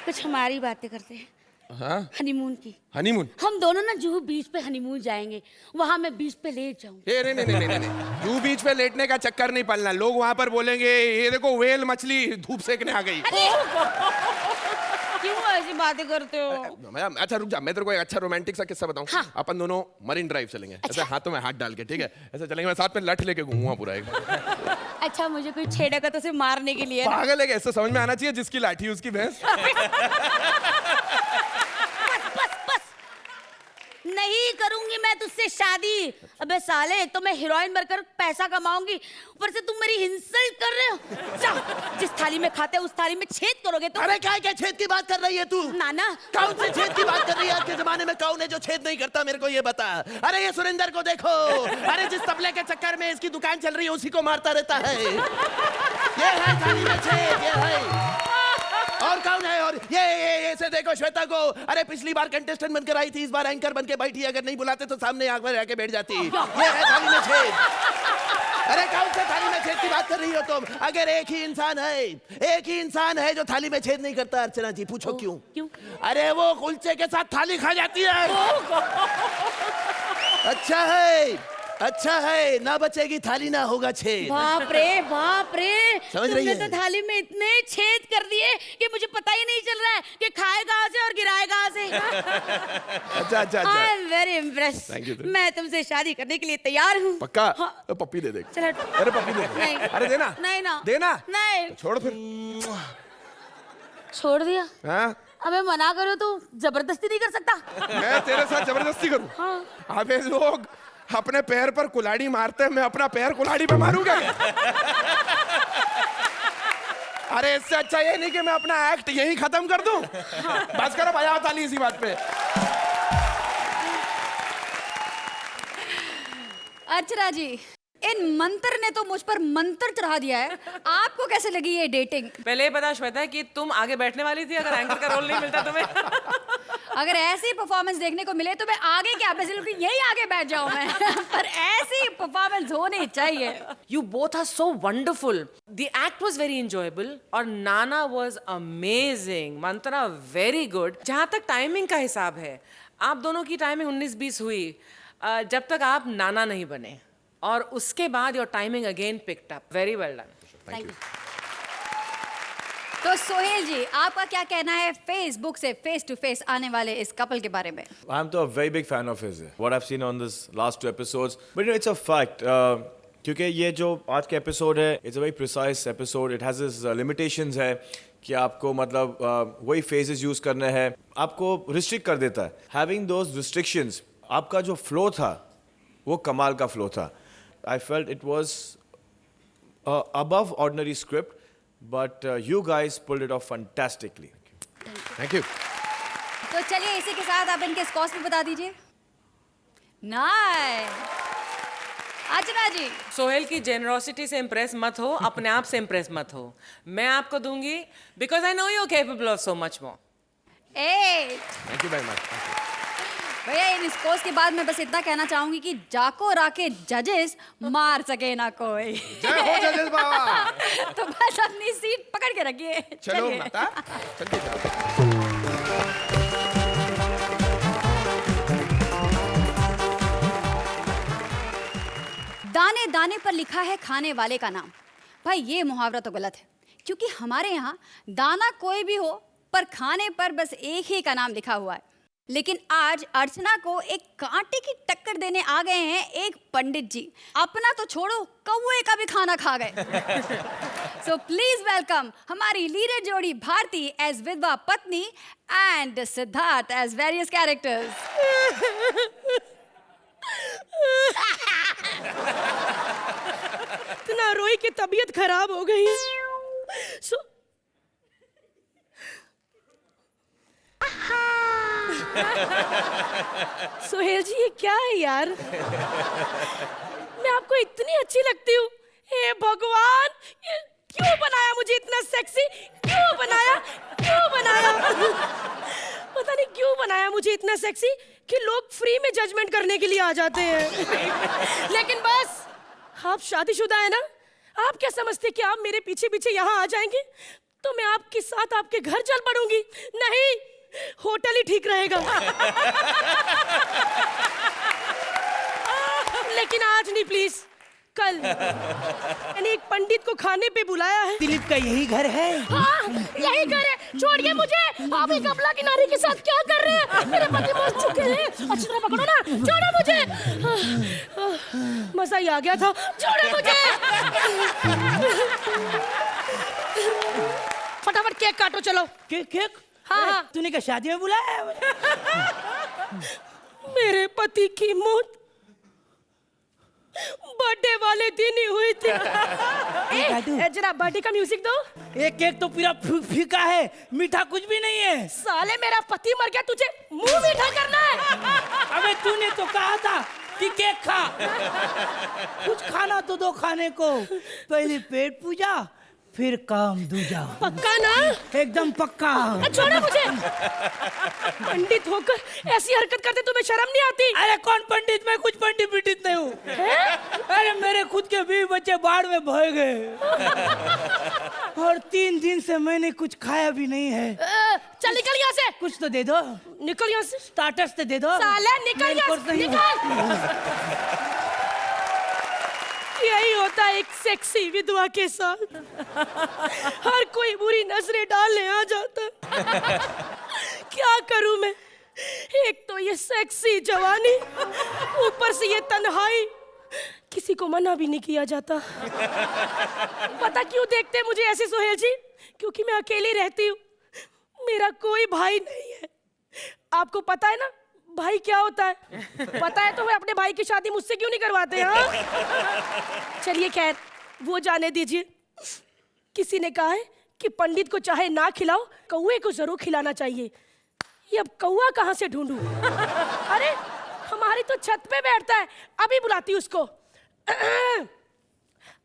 कुछ हमारी बातें करते हैं। हाँ? हनीमून की। हनीमून? हम दोनों ना जुहू बीच पे हनीमून जाएंगे, वहां मैं बीच पे लेट जाऊंगी। नहीं, जुहू बीच पे लेटने का चक्कर नहीं पलना। लोग वहां पर बोलेंगे ये देखो वेल मछली धूप सेकने आ गई। क्यों ऐसी बातें करते हो? अच्छा रुक जा, मैं तेरे को एक अच्छा रोमांटिक सा किस्सा बताऊं। हाँ। अपन दोनों मरीन ड्राइव चलेंगे। अच्छा। ऐसे हाथों में हाथ डाल के, ठीक है, ऐसे चलेंगे, मैं साथ में लठ लेके घूमूंगा पूरा एक। अच्छा मुझे कोई छेड़ेगा तो उसे मारने के लिए ना? पागल है, ऐसे समझ में आना चाहिए जिसकी लाठी उसकी भैंस। नहीं करूंगी मैं तुझसे शादी। अबे साले, एक तो मैं हीरोइन बनकर पैसा कमाऊंगी, ऊपर से तुम मेरी इंसल्ट कर रहे हो। जा, जिस थाली में खाते उस थाली में छेद करोगे तुम। अरे क्या छेद की बात कर रही है तू? नाना कौन से छेद की बात कर रही है? आज के जमाने में कौन है जो छेद नहीं करता? मेरे को ये बता। अरे ये सुरेंद्र को देखो, अरे जिस तबले के चक्कर में इसकी दुकान चल रही है उसी को मारता रहता है। ये है थाली में छेद, ये है। और कौन है? और ये ऐसे देखो श्वेता को, अरे पिछली बार कंटेस्टेंट बनकर आई थी, इस बार एंकर बनके बैठी है। अगर नहीं बुलाते तो सामने आंख में रह के बैठ जाती। ये है थाली में छेद। अरे कौन से थाली में छेद की बात कर रही हो तुम? अगर एक ही इंसान है जो थाली में छेद नहीं करता। अर्चना जी पूछो क्यों? क्यों? अरे वो कुलचे के साथ थाली खा जाती है। अच्छा है, ना बचेगी थाली ना होगा छेद। बाप रे बाप रे, समझ रही तुमने है? तो थाली में इतने छेद कर दिए कि मुझे पता ही नहीं चल रहा है कि खाए कहाँ से और गिराए कहाँ से। अच्छा। I am very impress. Thank you. मैं तुमसे शादी करने के लिए तैयार हूँ। पक्का? हाँ। तो पप्पी दे दे। चलो। अरे पप्पी दे दे। नहीं। अरे देना। नहीं ना। देना। नहीं। छोड़ फिर। छोड़ दिया? हाँ? अबे मना करो तो जबरदस्ती नहीं कर सकता। मैं तेरे साथ जबरदस्ती करूं? हाँ। अबे लोग अपने पैर पर कुल्हाड़ी मारते हैं, मैं अपना पैर कुल्हाड़ी पे मारूंगा? अरे इससे अच्छा ये नहीं कि मैं अपना एक्ट यहीं खत्म कर दूं। बस करो, बजाओ ताली इसी बात पे। अर्चना जी, इन मंत्र ने तो मुझ पर मंत्र चढ़ा दिया है। आपको कैसे लगी ये डेटिंग? पहले ये बता श्वेता कि तुम आगे बैठने वाली थी अगर एंकर का रोल नहीं मिलता तुम्हें। अगर ऐसी परफॉर्मेंस देखने को मिले तो मैं आगे क्या, बेसिकली यही आगे बैठ जाऊं मैं। पर ऐसी परफॉर्मेंस होनी चाहिए। You both are so wonderful. The act was very enjoyable और नाना was amazing. Mantra very good. जहाँ तक टाइमिंग का हिसाब है, आप दोनों की टाइमिंग 19-20 हुई जब तक आप नाना नहीं बने, और उसके बाद your timing again picked up. Very well done. Thank you. तो सोहेल जी, आपका क्या कहना है फेसबुक से फेस टू फेस आने वाले इस कपल के बारे में? I'm a very big fan of his. What I've seen on this last 2 episodes, but you know, it's a fact. क्योंकि ये जो आज का एपिसोड है, it's a very precise episode. It has its limitations है कि आपको मतलब वही phases use करने हैं, आपको restrict कर देता है. Having those restrictions, आपका जो flow था, वो कमाल का flow था. I felt it was above ordinary script, but you guys pulled it off fantastically. Thank you. तो चलिए इसी के साथ आप इनके स्कोर्स भी बता दीजिए। नाइस। अर्चना जी, सोहेल की जेनरोसिटी से इम्प्रेस मत हो, अपने आप से इम्प्रेस मत हो। मैं आपको दूंगी because I know you are capable of so much more. 8। Thank you very much. भैया इन स्कोर्स के बाद मैं बस इतना कहना चाहूंगी कि जाको राके जजेस मार सके ना कोई। जय हो जजेस बाबा। तो बस अपनी सीट पकड़ के रखिए। चलो चलिए। माता, चलते चलो। दाने दाने पर लिखा है खाने वाले का नाम। भाई ये मुहावरा तो गलत है, क्योंकि हमारे यहाँ दाना कोई भी हो पर खाने पर बस एक ही का नाम लिखा हुआ है। लेकिन आज अर्चना को एक कांटे की टक्कर देने आ गए हैं एक पंडित जी। अपना तो छोड़ो, कौवे का भी खाना खा गए। सो प्लीज वेलकम हमारी लीडर जोड़ी भारती एज विधवा पत्नी and Siddharth as various characters. इतना रोई की तबीयत खराब हो गई है। सोहेल जी ये क्या है यार? मैं आपको इतनी अच्छी लगती हूँ। हे भगवान, ये क्यों बनाया मुझे इतना सेक्सी? क्यों बनाया? पता नहीं क्यों बनाया मुझे इतना सेक्सी कि लोग फ्री में जजमेंट करने के लिए आ जाते हैं। लेकिन बस आप शादीशुदा है ना, आप क्या समझते कि आप मेरे पीछे पीछे यहाँ आ जाएंगे तो मैं आपके साथ आपके घर चल पड़ूंगी? नहीं, होटल ही ठीक रहेगा। लेकिन आज नहीं, प्लीज कल। मैंने एक पंडित को खाने पे बुलाया है। दिलीप का यही घर है? हाँ, यही घर है। छोड़िए मुझे, आप एक अबला की नारी के साथ क्या कर रहे हैं? मेरे पति मर चुके हैं। अच्छी तरह पकड़ो ना, छोड़ो मुझे। मजा ही आ गया था, छोड़ो मुझे। फटाफट केक काटो, चलो। केक? हाँ। तूने क्या शादी में बुलाया है? मेरे पति की मौत बर्थडे वाले दिन ही हुई थी। जरा बर्थडे का म्यूजिक दो। एक केक तो पूरा फीका है, मीठा कुछ भी नहीं है। साले मेरा पति मर गया, तुझे मुंह मीठा करना है। अबे तूने तो कहा था कि केक खा। कुछ खाना तो दो खाने को। पहले पेट पूजा, फिर काम दूजा। पक्का ना? एकदम पक्का। छोड़ो मुझे। पंडित होकर ऐसी हरकत करते तुम्हें शर्म नहीं आती? अरे कौन पंडित? मैं कुछ पंडित नहीं हूँ। अरे मेरे खुद के 20 बच्चे बाढ़ में बह गए और 3 दिन से मैंने कुछ खाया भी नहीं है। चल निकल यहाँ से। कुछ तो दे दो। निकल यहाँ से। स्टार्टर्स तो दे दो। साले निकल यहाँ से, निकल। यही होता है एक सेक्सी विधवा के साथ। हर कोई बुरी नजरें डालने आ जाता है। क्या करूं मैं? एक तो ये सेक्सी जवानी, ऊपर से ये तन्हाई, किसी को मना भी नहीं किया जाता। पता क्यों देखते मुझे ऐसे सोहेल जी? क्योंकि मैं अकेली रहती हूँ, मेरा कोई भाई नहीं है। आपको पता है ना भाई क्या होता है? पता है तो मैं अपने भाई की शादी मुझसे क्यों नहीं करवाते? हाँ चलिए खैर वो जाने दीजिए। किसी ने कहा है कि पंडित को चाहे ना खिलाओ, कौवे को जरूर खिलाना चाहिए। ये अब कौवा कहाँ से ढूंढूं? अरे हमारी तो छत पे बैठता है, अभी बुलाती हूँ उसको।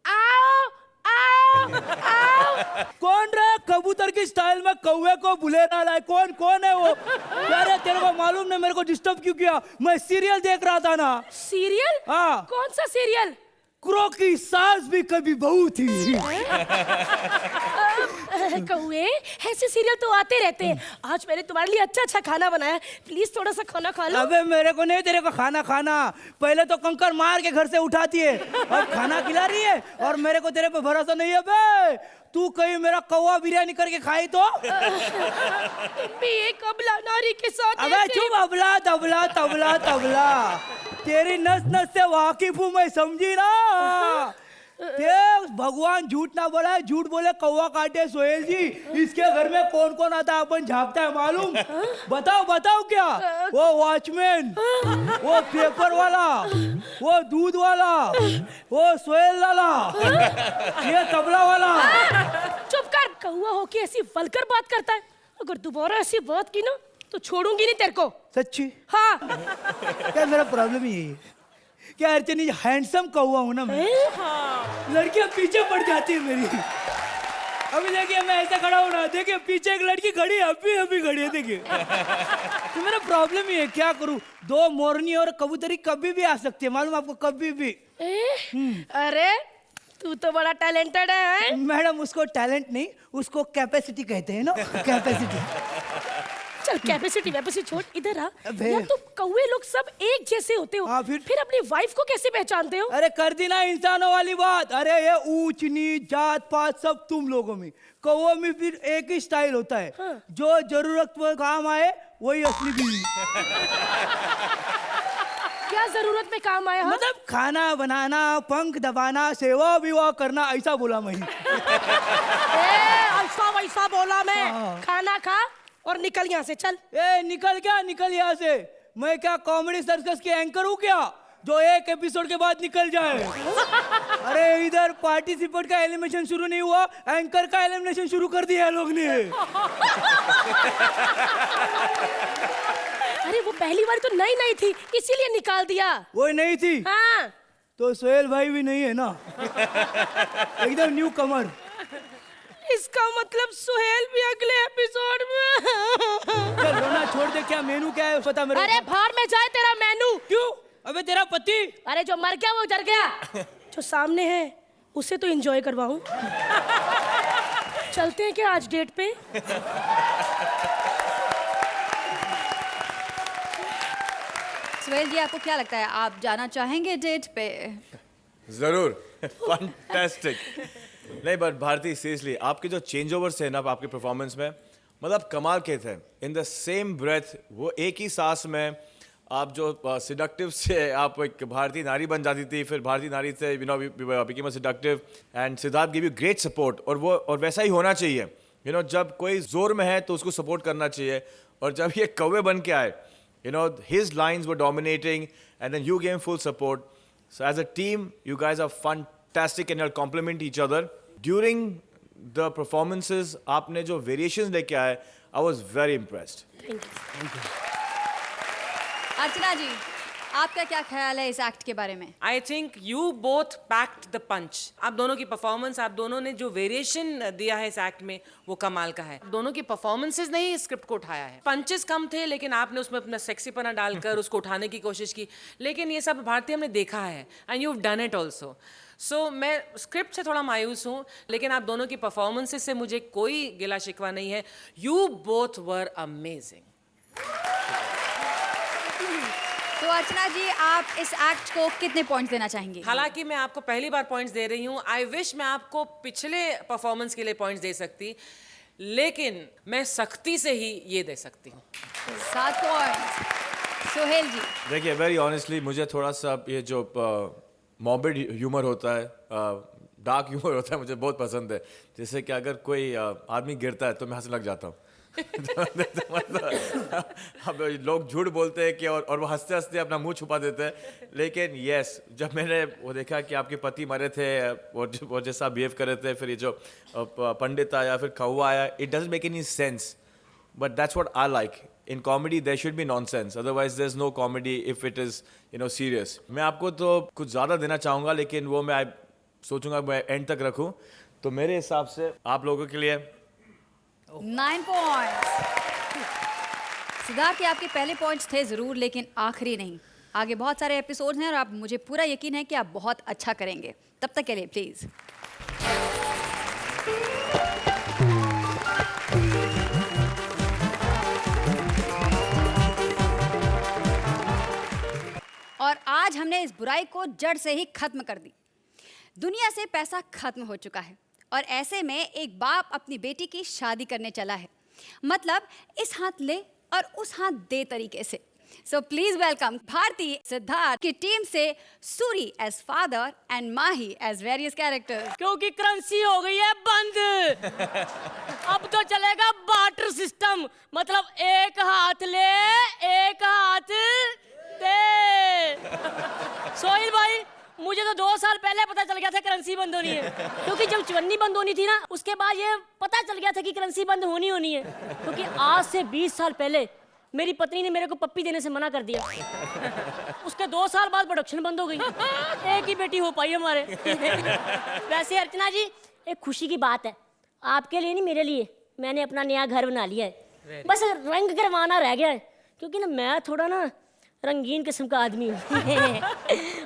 आओ आओ आओ। कौन रहा कबूतर की स्टाइल में कौवे को बुले ना लाए? कौन है वो? अरे तेरे को मालूम नहीं मेरे को डिस्टर्ब क्यों किया? मैं सीरियल देख रहा था ना। सीरियल? हाँ। कौन सा सीरियल? क्रो की सास भी कभी बहू थी। कौवे ऐसे सीरियल तो आते रहते हैं। आज मैंने तुम्हारे लिए अच्छा खाना बनाया, प्लीज थोड़ा सा खाना खा लो। अबे मेरे को नहीं तेरे को खाना पहले तो कंकर मार के घर से उठाती है, अब खाना खिला रही है और मेरे को तेरे पे भरोसा नहीं है बे। तू कहीं मेरा कौवा बिरयानी करके खाई तो? भी एक अबला नारी के साथ। अबे चुप, अबला तबला तबला तबला। तेरी नस नस से वाकिफ हूँ मैं, समझी ना? भगवान झूठ ना बोला, झूठ बोले कौवा काटे सोहेल जी। इसके घर में कौन कौन आता है अपन झाँकता है मालूम? बताओ क्या? वो वॉचमैन, वो पेपर वाला, वो दूध वाला, वो सोहेल लाला, ये तबला वाला। चुप कर। कौवा होके ऐसी वल्गर बात करता है। अगर दोबारा ऐसी बात की ना तो छोड़ूंगी नहीं तेरे को। सच्ची? हाँ। क्या मेरा प्रॉब्लम यही है क्या अर्चनी? हैंडसम कौवा हूं ना मैं। हाँ। लड़कियां पीछे पड़ जाती है मेरी। अभी देखिए मैं ऐसे खड़ा हूं ना, देखिए पीछे एक लड़की खड़ी है, अभी खड़ी है, देखिए। तो मेरा प्रॉब्लम ही है, क्या करूं? 2 मोरनी और कबूतरी कभी भी आ सकती है, मालूम आपको? कभी भी। अरे तू तो बड़ा टैलेंटेड है। मैडम उसको टैलेंट नहीं, उसको कैपेसिटी कहते हैं ना, कैपेसिटी। चल कैपेसिटी छोड़, इधर आ। यार तुम कौवे लोग सब एक जैसे होते हो। हाँ, फिर अपनी वाइफ को कैसे पहचानते हो? अरे कर दी ना इंसानों वाली बात। अरे ये ऊंच नीच जात पात सब तुम लोगों में, कौवों में फिर एक ही स्टाइल होता है। हाँ। जो जरूरत में काम आए वही असली बीवी। क्या जरूरत में काम आया? मतलब खाना बनाना, पंख दबाना, सेवा विवाह करना, ऐसा बोला मैं। ऐसा वैसा बोला मैं। खाना खा और निकल यहाँ से, चल। निकल यहाँ से। मैं क्या कॉमेडी सर्कस के एंकर हूँ क्या जो एक एपिसोड के बाद निकल जाए? अरे इधर पार्टिसिपेंट का एलिमिनेशन शुरू नहीं हुआ, एंकर का एलिमिनेशन शुरू कर दिया है लोग ने। अरे वो पहली बार तो नई थी, इसीलिए निकाल दिया। वो नहीं थी? हाँ। तो सोहेल भाई भी नहीं है ना? एकदम न्यू कमर। इसका मतलब सुहेल भी अगले एपिसोड में। चल रोना छोड़ दे, क्या मेनू क्या है पता मेरे अरे भाड़ में जाए तेरा मेनू। क्यों? अबे तेरा पति। अरे जो मर गया वो डर गया, जो सामने है उसे तो एंजॉय करवाऊं। चलते हैं क्या आज डेट पे? सुहेल जी, आपको क्या लगता है, आप जाना चाहेंगे डेट पे? जरूर। फैंटास्टिक। नहीं बट भारती सीरियसली आपके जो चेंज ओवर्स थे ना आपके परफॉर्मेंस में, मतलब कमाल के थे। इन द सेम ब्रेथ, वो एक ही सांस में आप जो सिडक्टिव से आप एक भारतीय नारी बन जाती थी, फिर भारतीय नारी से you know became a seductive and Siddharth give you great support. और वैसा ही होना चाहिए। यू नो जब कोई जोर में है तो उसको सपोर्ट करना चाहिए। और जब ये कौवे बन के आए, you know his lines were dominating and then you gave him full support. So as a team you guys are fantastic and you'll complement each other. During the performances aapne jo variations leke aaye, I was very impressed. Thank you. अर्चना जी, आपका क्या ख्याल है इस act के बारे में? I think you both packed the punch. आप दोनों की परफॉर्मेंस, आप दोनों ने जो वेरिएशन दिया है इस एक्ट में वो कमाल का है। दोनों की परफॉर्मेंसेस ने ही स्क्रिप्ट को उठाया है। पंचेस कम थे लेकिन आपने उसमें अपना सेक्सीपना डालकर उसको उठाने की कोशिश की। लेकिन ये सब भारतीय हमने देखा है and you have done it also. सो मैं स्क्रिप्ट से थोड़ा मायूस हूँ, लेकिन आप दोनों की परफॉर्मेंसेस से मुझे कोई गिला शिकवा नहीं है। You both were amazing. तो अर्चना जी, आप इस एक्ट को कितने पॉइंट्स देना चाहेंगे? हालांकि मैं आपको पहली बार पॉइंट्स दे रही हूँ। आई विश मैं आपको पिछले परफॉर्मेंस के लिए पॉइंट्स दे सकती, लेकिन मैं सख्ती से ही ये दे सकती हूँ। 7 पॉइंट्स। सुहेल जी, देखिए वेरी ऑनेस्टली मुझे थोड़ा सा ये जो मॉर्बिड ह्यूमर होता है, डार्क ह्यूमर होता है, मुझे बहुत पसंद है। जैसे कि अगर कोई आदमी गिरता है तो मैं हंसने लग जाता हूँ। अब लोग झूठ बोलते हैं कि और वो हंसते हंसते अपना मुंह छुपा देते हैं। लेकिन यस, जब मैंने वो देखा कि आपके पति मरे थे और जैसा बिहेव कर रहे थे, फिर ये जो पंडित आया, फिर कौवा आया, it doesn't make any sense, but that's what I like. In comedy there should be nonsense, otherwise there is no comedy if it is serious. मैं आपको तो कुछ ज़्यादा देना चाहूँगा, लेकिन वो मैं सोचूंगा मैं एंड तक रखूँ। तो मेरे हिसाब से आप लोगों के लिए 9 पॉइंट्स। सिद्धार्थ, आपके पहले पॉइंट्स थे जरूर, लेकिन आखिरी नहीं। आगे बहुत सारे एपिसोड्स हैं और आप, मुझे पूरा यकीन है कि आप बहुत अच्छा करेंगे। तब तक के लिए प्लीज और आज हमने इस बुराई को जड़ से ही खत्म कर दी। दुनिया से पैसा खत्म हो चुका है और ऐसे में एक बाप अपनी बेटी की शादी करने चला है, मतलब इस हाथ ले और उस हाथ दे तरीके से। So please welcome Bharti Siddharth की टीम से Suri as father and Mahi as various characters. क्योंकि करेंसी हो गई है बंद, अब तो चलेगा बार्टर सिस्टम, मतलब एक हाथ ले एक हाथ दे। सोहिल भाई, मुझे तो 2 साल पहले पता चल गया था करेंसी बंद होनी है, क्योंकि जब चवन्नी बंद होनी थी ना, उसके बाद ये पता चल गया था कि करेंसी बंद होनी है। क्योंकि आज से 20 साल पहले मेरी पत्नी ने मेरे को पप्पी देने से मना कर दिया। उसके 2 साल बाद प्रोडक्शन बंद हो गई, एक ही बेटी हो पाई हमारे। वैसे अर्चना जी, एक खुशी की बात है आपके लिए, नहीं मेरे लिए। मैंने अपना नया घर बना लिया है, बस रंग करवाना रह गया है, क्योंकि ना मैं थोड़ा ना रंगीन किस्म का आदमी हूँ।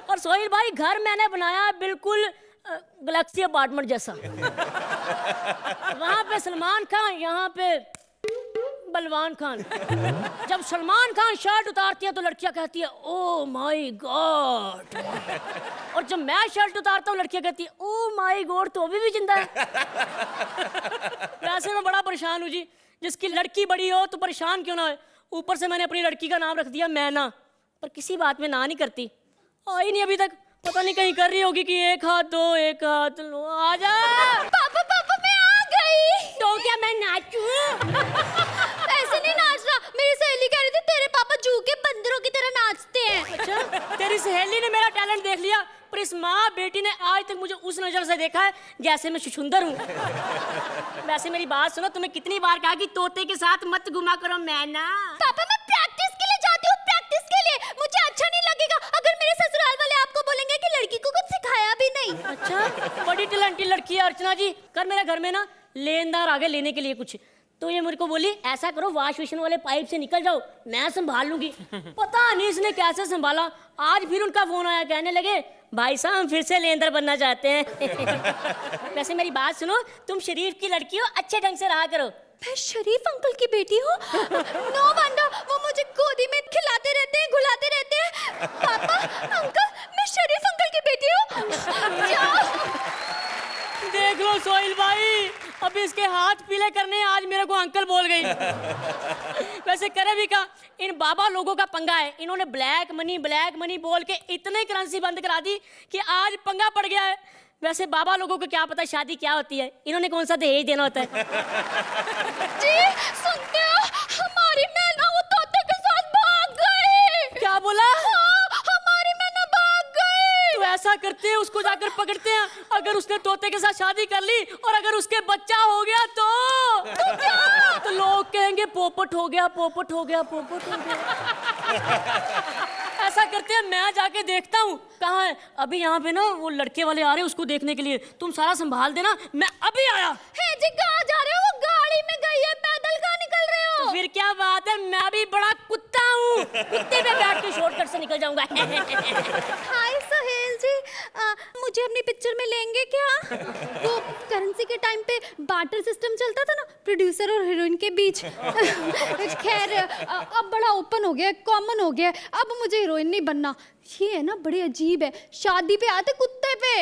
और सोहिल भाई, घर मैंने बनाया बिल्कुल गैलेक्सी अपार्टमेंट जैसा। वहाँ पे सलमान खान, यहाँ पे बलवान खान। जब सलमान खान शर्ट उतारती है तो लड़कियां कहती है ओ माय गॉड, और जब मैं शर्ट उतारता हूँ लड़कियां कहती है ओ माय गॉड, तो अभी भी जिंदा है। वैसे मैं बड़ा परेशान हूँ जी, जिसकी लड़की बड़ी हो तो परेशान क्यों ना हो। ऊपर से मैंने अपनी लड़की का नाम रख दिया मैना, पर किसी बात में ना नहीं करती, आई नहीं अभी तक। पता नहीं कहीं कर रही होगी कि एक हाथ दो एक हाथ लो। आजा पापा, पापा मैं आ गई। तो क्या मैं नाचूं? ऐसे नहीं नाचना, मेरी सहेली कह रही थी तेरे पापा जू के बंदरों की तरह नाचते हैं। अच्छा, तेरी सहेली ने मेरा टैलेंट देख लिया, पर इस माँ बेटी ने आज तक मुझे उस नजर से देखा है जैसे मैं छुछुंदर हूँ। वैसे मेरी बात सुनो, तुम्हें कितनी बार कहा कि तोते के साथ मत घुमा करो मैना। पापा मैं प्रैक्टिस के लिए जाती हूँ, प्रैक्टिस के लिए। मुझे अच्छा नहीं लगेगा अगर मेरे ससुराल वाले आपको बोलेंगे कि लड़की को कुछ सिखाया भी नहीं। अच्छा, बड़ी टैलेंटेड लड़की है अर्चना जी। कर मेरे घर में ना लेनदार आ गए लेने के लिए कुछ, तो ये मेरे को बोली ऐसा करो वॉश बेसिन वाले पाइप से निकल जाओ, मैं संभाल लूंगी। पता नहीं इसने कैसे संभाला, आज फिर उनका फोन आया, कहने लगे भाई साहब हम फिर से लेनदार बनना चाहते हैं। वैसे मेरी बात सुनो, तुम शरीफ की लड़की हो, अच्छे ढंग से रहा करो। मैं शरीफ अंकल की बेटी हूँ। नो वंडर वो मुझे गोदी में खिलाते रहते हैं, घुलाते रहते हैं। पापा अंकल मैं शरीफ अंकल की बेटी हूँ। देख लो सोहेल भाई, अभी इसके हाथ पीले करने आज मेरे को अंकल बोल गई। वैसे करे भी का, इन बाबा लोगों का पंगा है, इन्होंने ब्लैक मनी बोल के इतने करेंसी बंद करा दी कि आज पंगा पड़ गया है। वैसे बाबा लोगों को क्या पता शादी क्या होती है, इन्होंने कौन सा दहेज देना होता है। जी सुनते हो, हमारी मैना वो तोते के साथ भाग गई। क्या बोला? हमारी मैना भाग गई। तो ऐसा करते हैं, उसको जाकर पकड़ते हैं, अगर उसने तोते के साथ शादी कर ली और अगर उसके बच्चा हो गया तो लोग कहेंगे पोपट हो गया, पोपट हो गया, पोपट हो गया। ऐसा करते हैं, मैं जाके देखता हूँ कहाँ है। अभी यहाँ पे ना वो लड़के वाले आ रहे हैं उसको देखने के लिए, तुम सारा संभाल देना, मैं अभी आया। हे जी कहाँ जा रहे हो? वो गाड़ी में गई है, पैदल कहाँ निकल रहे हो? तो फिर क्या बात है, मैं भी बड़ा कुत्ता हूँ, कुत्ते पे बैठ के शॉर्टकट से निकल जाऊंगा। हाय सोहेल जी, मुझे अपनी पिक्चर में लेंगे क्या? वो करेंसी के टाइम पे बार्टर सिस्टम चलता था ना प्रोड्यूसर और हीरोइन के बीच। खैर अब बड़ा ओपन हो गया, कॉमन हो गया, अब मुझे हीरोइन नहीं बनना। ये है ना बड़ी अजीब है, शादी पे आते कुत्ते पे,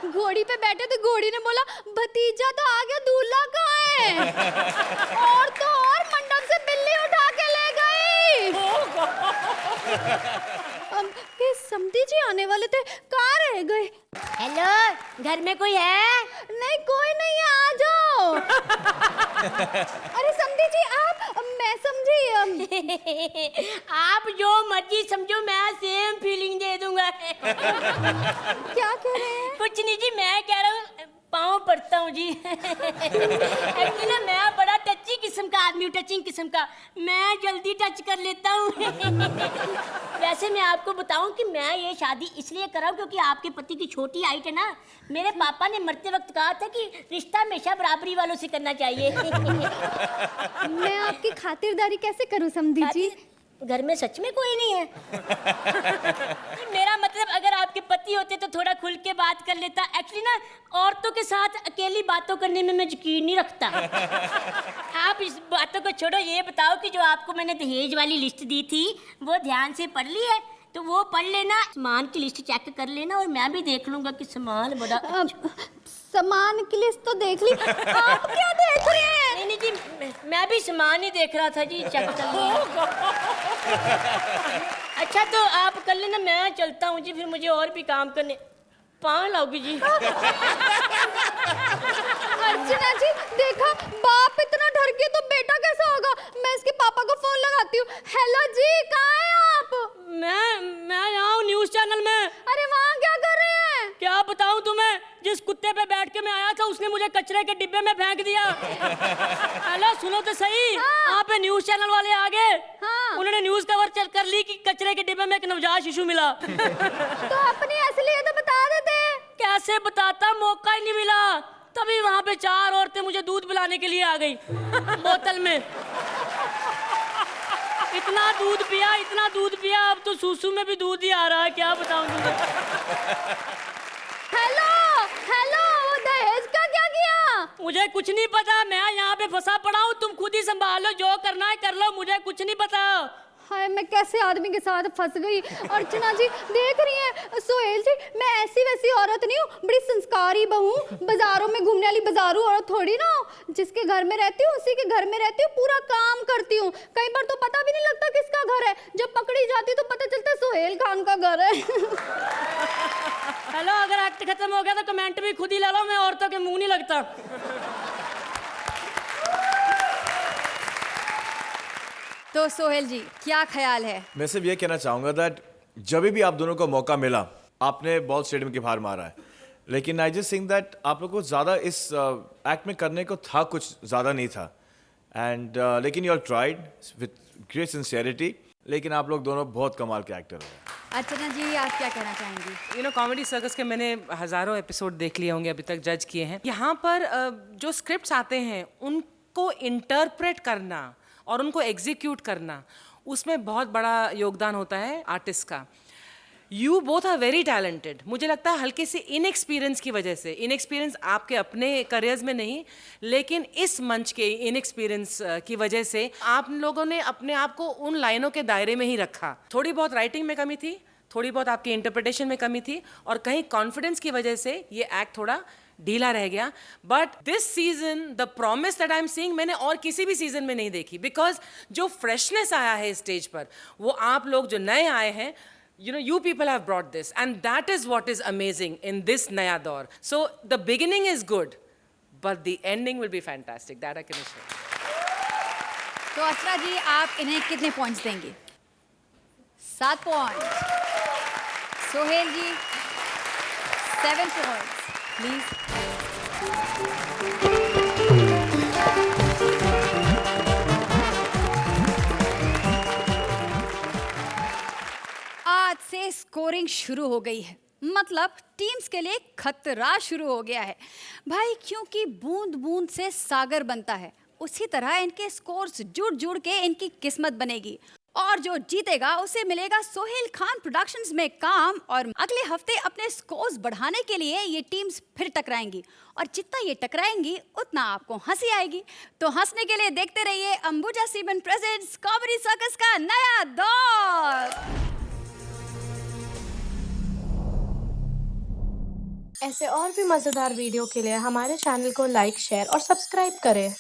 घोड़ी पे बैठे तो घोड़ी ने बोला भतीजा तो आ गया, दूल्हा कहाँ है? और तो और मंडप से बिल्ली उठा के ले गई। ये समधी जी आने वाले थे, कहाँ रह गए? हेलो, घर में कोई है? नहीं कोई नहीं है, आ जाओ। अरे समधी जी आप, मैं समझी। आप जो मर्जी समझो, मैं सेम फीलिंग दे दूंगा। क्या कह रहे हैं? कुछ नहीं जी, मैं कह रहा हूँ पाँव पड़ता हूँ जी। एक्चुअली ना मैं बड़ा टची किस्म का आदमी हूँ, टचिंग किस्म का, मैं जल्दी टच कर लेता हूँ। वैसे मैं आपको बताऊं कि मैं ये शादी इसलिए कर रहा हूँ क्योंकि आपके पति की छोटी हाइट है ना, मेरे पापा ने मरते वक्त कहा था कि रिश्ता हमेशा बराबरी वालों से करना चाहिए। मैं आपकी खातिरदारी कैसे करूं समधी जी? घर में सच में कोई नहीं है। मेरा मतलब अगर आपके पति होते तो थोड़ा खुल के बात कर लेता। एक्चुअली ना औरतों के साथ अकेली बातों करने में मैं यकीन नहीं रखता। आप इस बातों को छोड़ो, ये बताओ कि जो आपको मैंने दहेज वाली लिस्ट दी थी वो ध्यान से पढ़ ली है? तो वो पढ़ लेना, सामान की लिस्ट चेक कर लेना और मैं भी देख लूंगा कि सामान बड़ा सामान की लिस्ट तो देख ली, आप क्या देख रहे हैं? नहीं जी, मैं भी सामान ही देख रहा था जी, चेक कर लिया। अच्छा तो आप कर लेना, मैं चलता हूँ जी, फिर मुझे और भी काम करने। पाँव लाओगी जी? अर्चना जी देखा, बाप इतना डर गया तो बेटा कैसा होगा? मैं इसके पापा को फोन लगाती हूँ। हेलो जी, कहाँ हैं आप? मैं यहाँ हूँ न्यूज चैनल में। अरे वहाँ क्या कर रहे हैं? क्या बताऊँ तुम्हें, जिस कुत्ते पे बैठ के मैं आया था उसने मुझे कचरे के डिब्बे में फेंक दिया। हेलो सुनो तो सही, वहाँ पे न्यूज चैनल वाले आ गए। उन्होंने न्यूज कवर कर ली कि कचरे के डिब्बे में एक नवजात शिशु मिला। तो अपनी असलियत बता देते। कैसे बताता, मौका ही नहीं मिला। तभी वहाँ पे 4 औरतें मुझे दूध पिलाने के लिए आ गई बोतल में। इतना दूध पिया, अब तो सूसू में भी दूध ही आ रहा है, क्या बताऊं तुम्हें। हेलो, वो दहेज का क्या किया? मुझे कुछ नहीं पता, मैं यहाँ पे फंसा पड़ा हूँ, तुम खुद ही संभाल लो, जो करना है कर लो, मुझे कुछ नहीं पता। हाय मैं कैसे आदमी के साथ फंस गई। अर्चना जी देख रही हैं, सोहेल जी मैं ऐसी वैसी औरत नहीं हूँ, बड़ी संस्कारी बहू, बाजारों में घूमने वाली बाजारू औरत थोड़ी ना हूँ। जिसके घर में रहती हूँ उसी के घर में रहती हूँ, पूरा काम करती हूँ। कई बार तो पता भी नहीं लगता किसका घर है, जब पकड़ी जाती तो पता चलता है सोहेल खान का घर है। हेलो, अगर एक्ट खत्म हो गया तो कमेंट भी खुद ही ले लो, मैं औरतों के मुंह नहीं लगता। तो सोहेल जी क्या ख्याल है? मैं सिर्फ ये कहना चाहूँगा दैट जब भी आप दोनों को मौका मिला, आपने बॉल स्टेडियम के बाहर मारा है, लेकिन आई जस्ट थिंक दैट आप लोग को ज़्यादा इस एक्ट में करने को था, कुछ ज़्यादा नहीं था। एंड लेकिन you all tried with great sincerity, लेकिन आप लोग दोनों बहुत कमाल के एक्टर हो। अर्चना जी, आप क्या कहना चाहेंगी? यू नो कॉमेडी सर्कस के मैंने हज़ारों एपिसोड देख लिए होंगे, अभी तक जज किए हैं। यहाँ पर जो स्क्रिप्ट्स आते हैं उनको इंटरप्रेट करना और उनको एग्जीक्यूट करना, उसमें बहुत बड़ा योगदान होता है आर्टिस्ट का। You both are very talented. मुझे लगता है हल्के से इनएक्सपीरियंस की वजह से, इनएक्सपीरियंस आपके अपने करियर्स में नहीं, लेकिन इस मंच के इनएक्सपीरियंस की वजह से आप लोगों ने अपने आप को उन लाइनों के दायरे में ही रखा। थोड़ी बहुत राइटिंग में कमी थी, थोड़ी बहुत आपकी इंटरप्रिटेशन में कमी थी, और कहीं कॉन्फिडेंस की वजह से ये एक्ट थोड़ा ढीला रह गया। But this season the promise that I am seeing मैंने और किसी भी सीजन में नहीं देखी, बिकॉज जो फ्रेशनेस आया है स्टेज पर, वो आप लोग जो नए आए हैं, you know, you people have brought this, and that is what is amazing in this Naya Daur. So the beginning is good, but the ending will be fantastic. That I can assure. तो अर्चना जी, आप इन्हें कितने points देंगी? 7 point. Sohail ji 7 points, please. आज से scoring शुरू हो गई है, मतलब टीम्स के लिए खतरा शुरू हो गया है भाई, क्योंकि बूंद बूंद से सागर बनता है, उसी तरह इनके स्कोर्स जुड़ जुड़ के इनकी किस्मत बनेगी, और जो जीतेगा उसे मिलेगा सोहेल खान प्रोडक्शंस में काम। और अगले हफ्ते अपने स्कोर्स बढ़ाने के लिए ये टीम्स फिर टकराएंगी, और जितना ये टकराएंगी उतना आपको हंसी आएगी। तो हंसने के लिए देखते रहिए Ambuja cement presents comedy circus का नया दौर। ऐसे और भी मज़ेदार वीडियो के लिए हमारे चैनल को लाइक, शेयर और सब्सक्राइब करें।